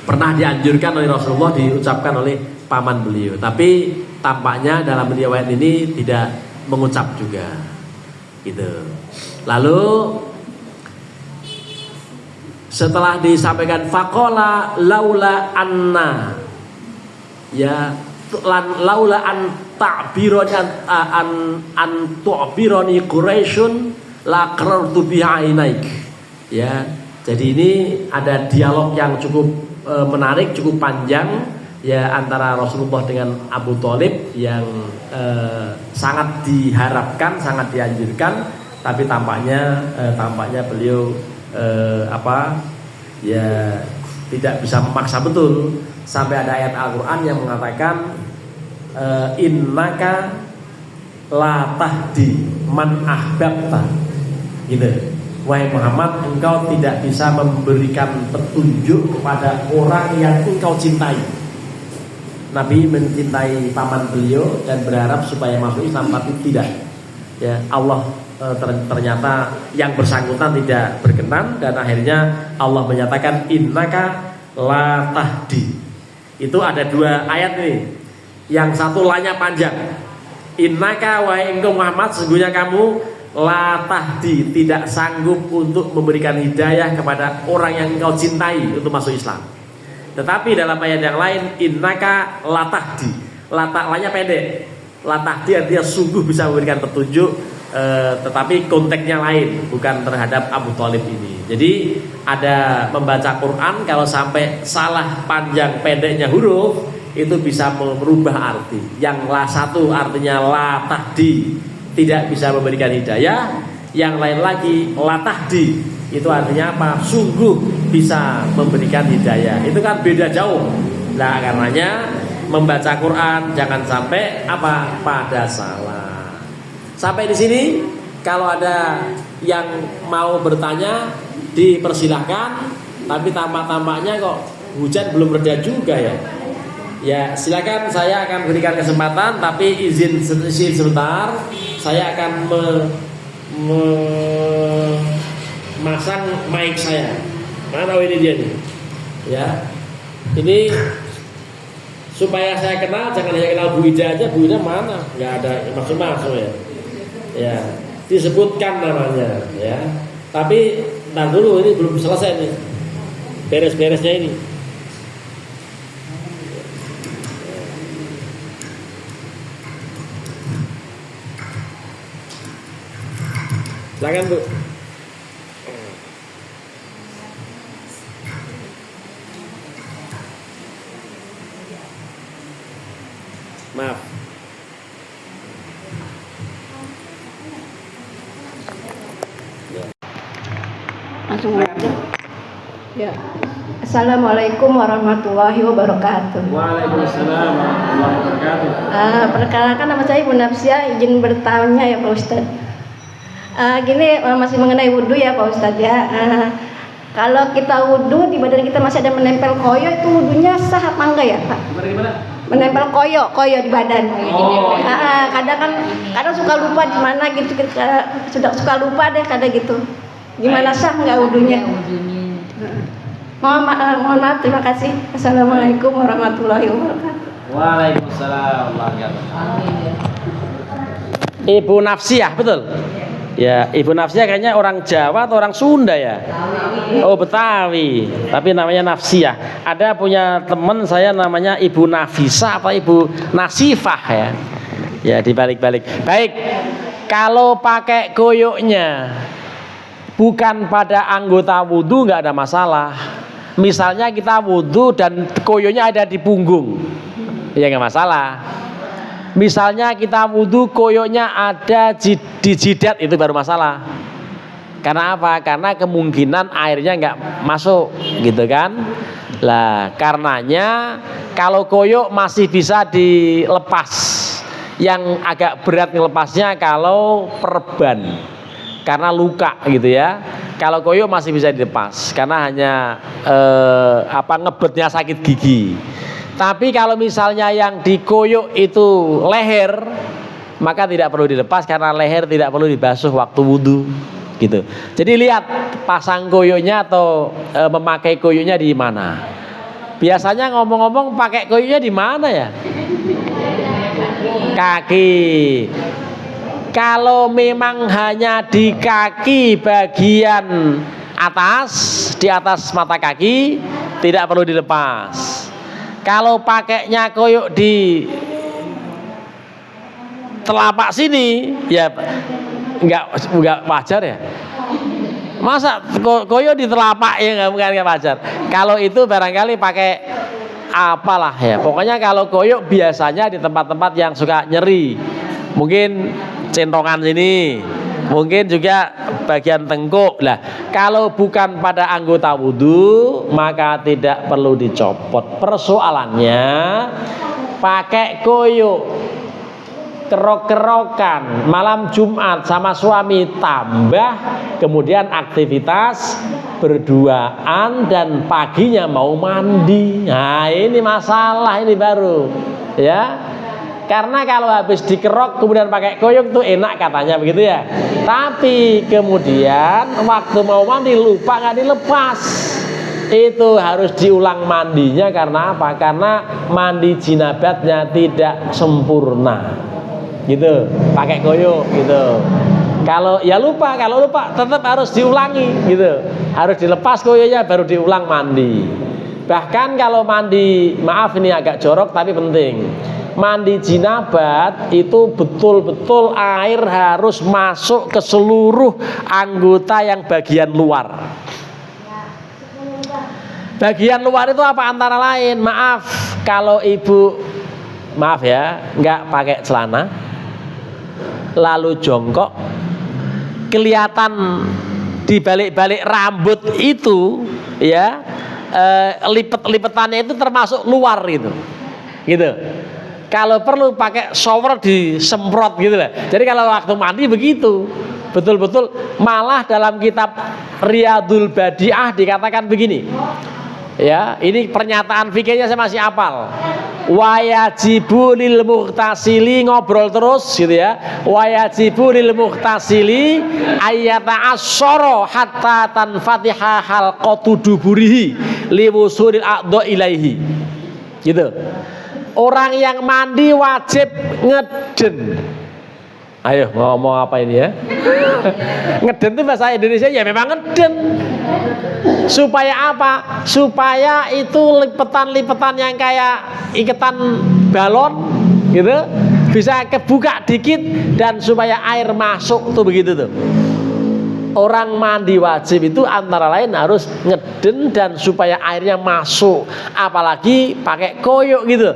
Speaker 1: pernah dianjurkan oleh Rasulullah diucapkan oleh paman beliau, tapi tampaknya dalam riwayat ini tidak mengucap juga gitu. Lalu setelah disampaikan faqala laula anna ya laula an ta'birani an tu'birani Quraisyun la qarartu bi ainaik. Ya, jadi ini ada dialog yang cukup menarik, cukup panjang ya antara Rasulullah dengan Abu Thalib yang sangat diharapkan, sangat dianjurkan, tapi tampaknya beliau tidak bisa memaksa betul, sampai ada ayat Al-Quran yang mengatakan innaka la tahdi man ahbabta, gitu. Wahai Muhammad, engkau tidak bisa memberikan petunjuk kepada orang yang engkau cintai. Nabi mencintai paman beliau dan berharap supaya masuk Islam, tapi tidak. Ya, Allah ternyata yang bersangkutan tidak berkenan, dan akhirnya Allah menyatakan innaka la tahdi. Itu ada dua ayat nih. Yang satu lanya panjang. Innaka wahai engkau Muhammad, sesungguhnya kamu la tahdi, tidak sanggup untuk memberikan hidayah kepada orang yang engkau cintai untuk masuk Islam. Tetapi dalam ayat yang lain innaka la tahdi, lanya pendek, la tahdi artinya sungguh bisa memberikan petunjuk, tetapi konteksnya lain, bukan terhadap Abu Thalib ini. Jadi ada membaca Quran kalau sampai salah panjang pendeknya huruf itu bisa merubah arti. Yang satu artinya la tahdi, tidak bisa memberikan hidayah. Yang lain lagi la tahdi, itu artinya apa? Sungguh bisa memberikan hidayah. Itu kan beda jauh. Nah, karenanya membaca Quran jangan sampai pada salah. Sampai di sini kalau ada yang mau bertanya dipersilahkan, tapi tampaknya kok hujan belum reda juga ya. Ya, silakan, saya akan berikan kesempatan, tapi izin sebentar. Saya akan memasang mic saya. Mana ini dia nih? Ya. Ini supaya saya kenal, jangan hanya kenal Bu Ida aja. Bu Ida mana? Enggak ada maksud ya. Ya, disebutkan namanya ya. Tapi ntar dulu, ini belum selesai nih. Beres-beresnya ini. Silakan Bu. Maaf.
Speaker 2: Langsung aja. Ya. Assalamualaikum warahmatullahi wabarakatuh.
Speaker 1: Waalaikumsalam warahmatullahi wabarakatuh.
Speaker 2: Perkenalkan, nama saya Ibu Nafsia, izin bertanya ya Pak Ustadz. Gini, masih mengenai wudhu ya Pak Ustadz ya. Kalau kita wudhu di badan kita masih ada menempel koyo, itu wudhunya sah apa enggak ya Pak?
Speaker 1: Gimana?
Speaker 2: Menempel koyo di badan.
Speaker 1: Oh.
Speaker 2: Kadang suka lupa di mana gitu, suka lupa deh kadang gitu. Gimana, sah enggak wudhunya? Mohon maaf, terima kasih. Assalamualaikum warahmatullahi wabarakatuh.
Speaker 1: Waalaikumsalam warahmatullahi wabarakatuh. Ibu Nafsiah, betul? Ya, Ibu Nafsiah kayaknya orang Jawa atau orang Sunda ya? Oh, Betawi. Tapi namanya Nafsiah. Ada punya teman saya namanya Ibu Nafisa atau Ibu Nasifah ya. Ya, dibalik-balik. Baik. Kalau pakai koyoknya bukan pada anggota wudhu nggak ada masalah. Misalnya kita wudhu dan koyoknya ada di punggung, ya nggak masalah. Misalnya kita wudhu koyoknya ada di jidat, itu baru masalah. Karena apa? Karena kemungkinan airnya nggak masuk, gitu kan? Lah, karenanya kalau koyok masih bisa dilepas. Yang agak berat ngelepasnya kalau perban, karena luka gitu ya. Kalau koyok masih bisa dilepas karena hanya ngebetnya sakit gigi. Tapi kalau misalnya yang dikoyok itu leher, maka tidak perlu dilepas karena leher tidak perlu dibasuh waktu wudhu, gitu. Jadi lihat pasang koyoknya atau memakai koyoknya di mana. Biasanya ngomong-ngomong pakai koyoknya di mana ya? Kaki. Kalau memang hanya di kaki bagian atas, di atas mata kaki, tidak perlu dilepas. Kalau pakainya koyok di telapak sini, ya enggak wajar ya. Masa koyo di telapak ya nggak wajar. Kalau itu barangkali pakai apalah ya. Pokoknya kalau koyo biasanya di tempat-tempat yang suka nyeri. Mungkin centongan sini, mungkin juga bagian tengkuk. Lah, kalau bukan pada anggota wudhu maka tidak perlu dicopot. Persoalannya pakai koyo kerok-kerokan malam Jumat sama suami tambah kemudian aktivitas berduaan dan paginya mau mandi. Nah, ini masalah ini baru ya. Karena kalau habis dikerok kemudian pakai koyok tuh enak katanya begitu ya. Tapi kemudian waktu mau mandi lupa nggak dilepas. Itu harus diulang mandinya karena apa? Karena mandi jinabatnya tidak sempurna. Gitu, pakai koyo gitu. Kalau lupa tetap harus diulangi gitu. Harus dilepas koyonya baru diulang mandi. Bahkan kalau mandi, maaf ini agak jorok tapi penting. Mandi jinabat itu betul-betul air harus masuk ke seluruh anggota yang bagian luar. Bagian luar itu apa antara lain? Maaf kalau ibu nggak pakai celana lalu jongkok, kelihatan di balik-balik rambut itu ya, lipet-lipetannya itu termasuk luar itu gitu. Kalau perlu pakai shower disemprot gitu lah. Jadi kalau waktu mandi begitu betul-betul. Malah dalam kitab Riyadul Badi'ah dikatakan begini ya, ini pernyataan fikihnya saya masih hafal. Wayajibu lil muhtasili, ngobrol terus gitu ya. Wayajibu lil muhtasili ayyata asyara hatta tanfatiha halqatu duburihi liwusulil a'dha ilaihi. Gitu. Orang yang mandi wajib ngeden. Ayo ngomong apa ini ya? Ngeden itu bahasa Indonesia ya memang ngeden. Supaya apa? Supaya itu lipetan-lipetan yang kayak iketan balon gitu bisa kebuka dikit dan supaya air masuk tuh begitu tuh. Orang mandi wajib itu antara lain harus ngeden dan supaya airnya masuk. Apalagi pakai koyok gitu.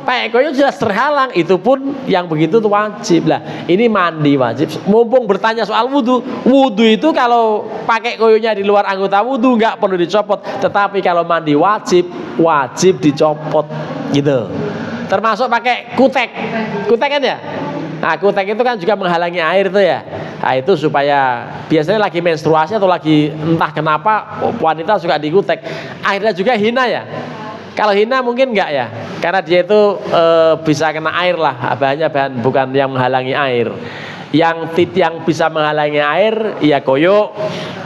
Speaker 1: Pakai koyok jelas terhalang, itu pun yang begitu tuh wajib lah. Ini mandi wajib. Mumpung bertanya soal wudhu, wudhu itu kalau pakai koyoknya di luar anggota wudhu nggak perlu dicopot. Tetapi kalau mandi wajib dicopot gitu. Termasuk pakai kutek kan ya. Nah, kutek itu kan juga menghalangi air tuh ya. Nah, itu supaya biasanya lagi menstruasi atau lagi entah kenapa wanita suka dikutek. Akhirnya juga hina ya. Kalau hina mungkin enggak ya, karena dia itu bisa kena air lah, bahan bukan yang menghalangi air. Yang bisa menghalangi air ya koyok,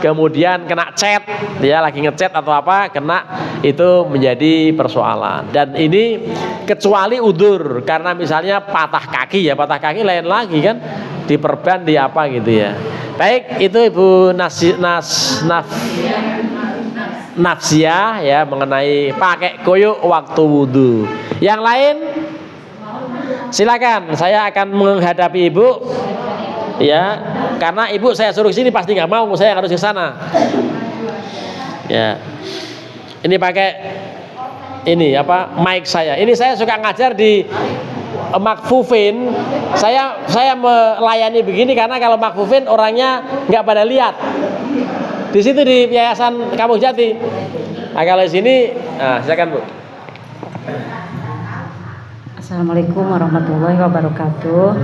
Speaker 1: kemudian kena cat, dia lagi ngecat atau apa, kena, itu menjadi persoalan. Dan ini kecuali udur, karena misalnya patah kaki lain lagi kan, diperban di apa gitu ya. Baik, itu Ibu Nafsiyah ya mengenai pakai koyok waktu wudhu. Yang lain silakan, saya akan menghadapi ibu ya, karena ibu saya suruh sini pasti nggak mau, saya harus ke sana ya. Ini pakai ini apa mic saya, ini saya suka ngajar di Makfufin. Saya melayani begini karena kalau Makfufin orangnya nggak pada lihat. Di situ di Yayasan Kampung Jati. Nah, kalau di sini, silakan Bu.
Speaker 3: Assalamualaikum warahmatullahi wabarakatuh.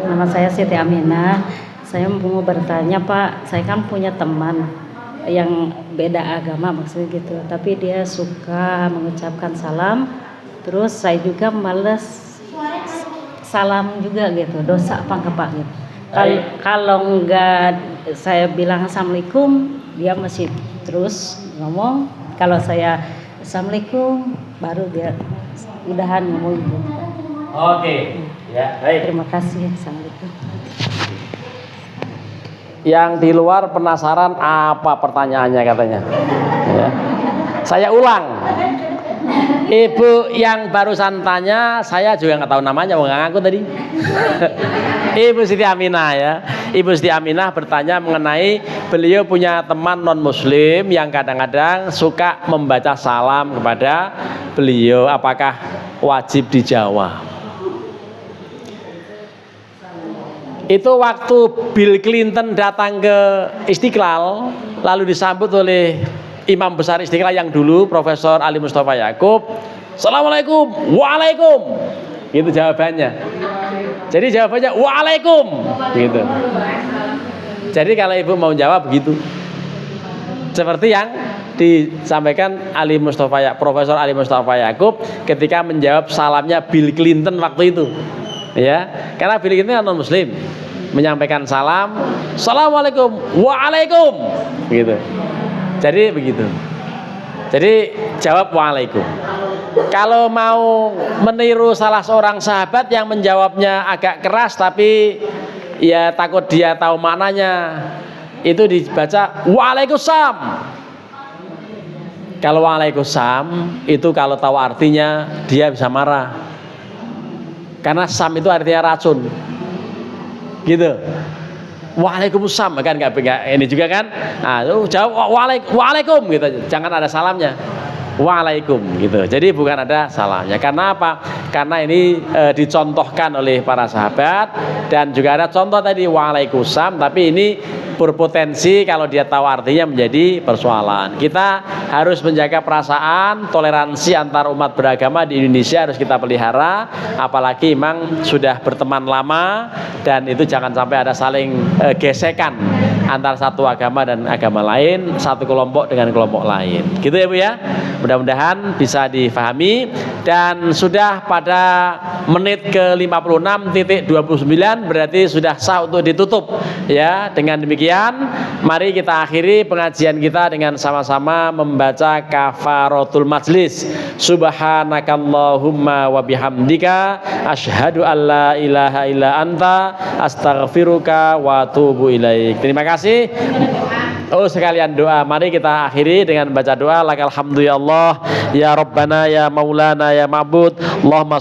Speaker 3: Nama saya Siti Aminah. Saya mau bertanya Pak, saya kan punya teman yang beda agama maksudnya gitu, tapi dia suka mengucapkan salam. Terus saya juga males salam juga gitu, dosa apa enggak Pak gitu. Kalau enggak saya bilang assalamualaikum, dia masih terus ngomong. Kalau saya assalamualaikum, baru dia udahan ngomong gitu.
Speaker 1: Oke, ya baik.
Speaker 3: Terima kasih. Assalamualaikum.
Speaker 1: Yang di luar penasaran apa pertanyaannya katanya. Ya. Saya ulang. Ibu yang barusan tanya, saya juga nggak tahu namanya, mau ngaku tadi. Ibu Siti Aminah ya. Ibu Siti Aminah bertanya mengenai beliau punya teman non muslim yang kadang-kadang suka membaca salam kepada beliau, apakah wajib dijawab? Itu waktu Bill Clinton datang ke Istiqlal lalu disambut oleh Imam besar Istiqlal yang dulu Profesor Ali Mustafa Yakub. Assalamualaikum. Waalaikum. Gitu jawabannya. Jadi jawabannya waalaikum gitu. Jadi kalau ibu mau jawab begitu. Seperti yang disampaikan Profesor Ali Mustafa Yakub ketika menjawab salamnya Bill Clinton waktu itu. Ya, karena Bill Clinton non muslim menyampaikan salam, Assalamualaikum, waalaikum gitu. Jadi begitu. Jadi jawab waalaikum. Kalau mau meniru salah seorang sahabat yang menjawabnya agak keras tapi ya takut dia tahu maknanya, itu dibaca waalaikumsalam. Kalau waalaikumsalam itu kalau tahu artinya dia bisa marah. Karena sam itu artinya racun. Gitu. Waalaikumsalam kan nggak ini juga kan? Nah, jawab waalaikum gitu. Jangan ada salamnya. Waalaikum gitu. Jadi bukan ada salahnya. Karena apa? Karena ini dicontohkan oleh para sahabat dan juga ada contoh tadi waalaikumsalam, tapi ini berpotensi kalau dia tahu artinya menjadi persoalan. Kita harus menjaga perasaan, toleransi antar umat beragama di Indonesia harus kita pelihara, apalagi memang sudah berteman lama dan itu jangan sampai ada saling gesekan antara satu agama dan agama lain, satu kelompok dengan kelompok lain. Gitu ya Bu ya. Mudah-mudahan bisa difahami dan sudah pada menit ke 56.29 berarti sudah sah untuk ditutup ya. Dengan demikian mari kita akhiri pengajian kita dengan sama-sama membaca kafaratul majlis. Subhanakallahumma wa bihamdika asyhadu alla ilaha illa anta astaghfiruka wa atubu ilaik. Terima kasih. Oh sekalian doa, mari kita akhiri dengan baca doa. Lakal hamdu ya Allah, ya Rabbana, ya Maulana, ya Ma'bud. Allahumma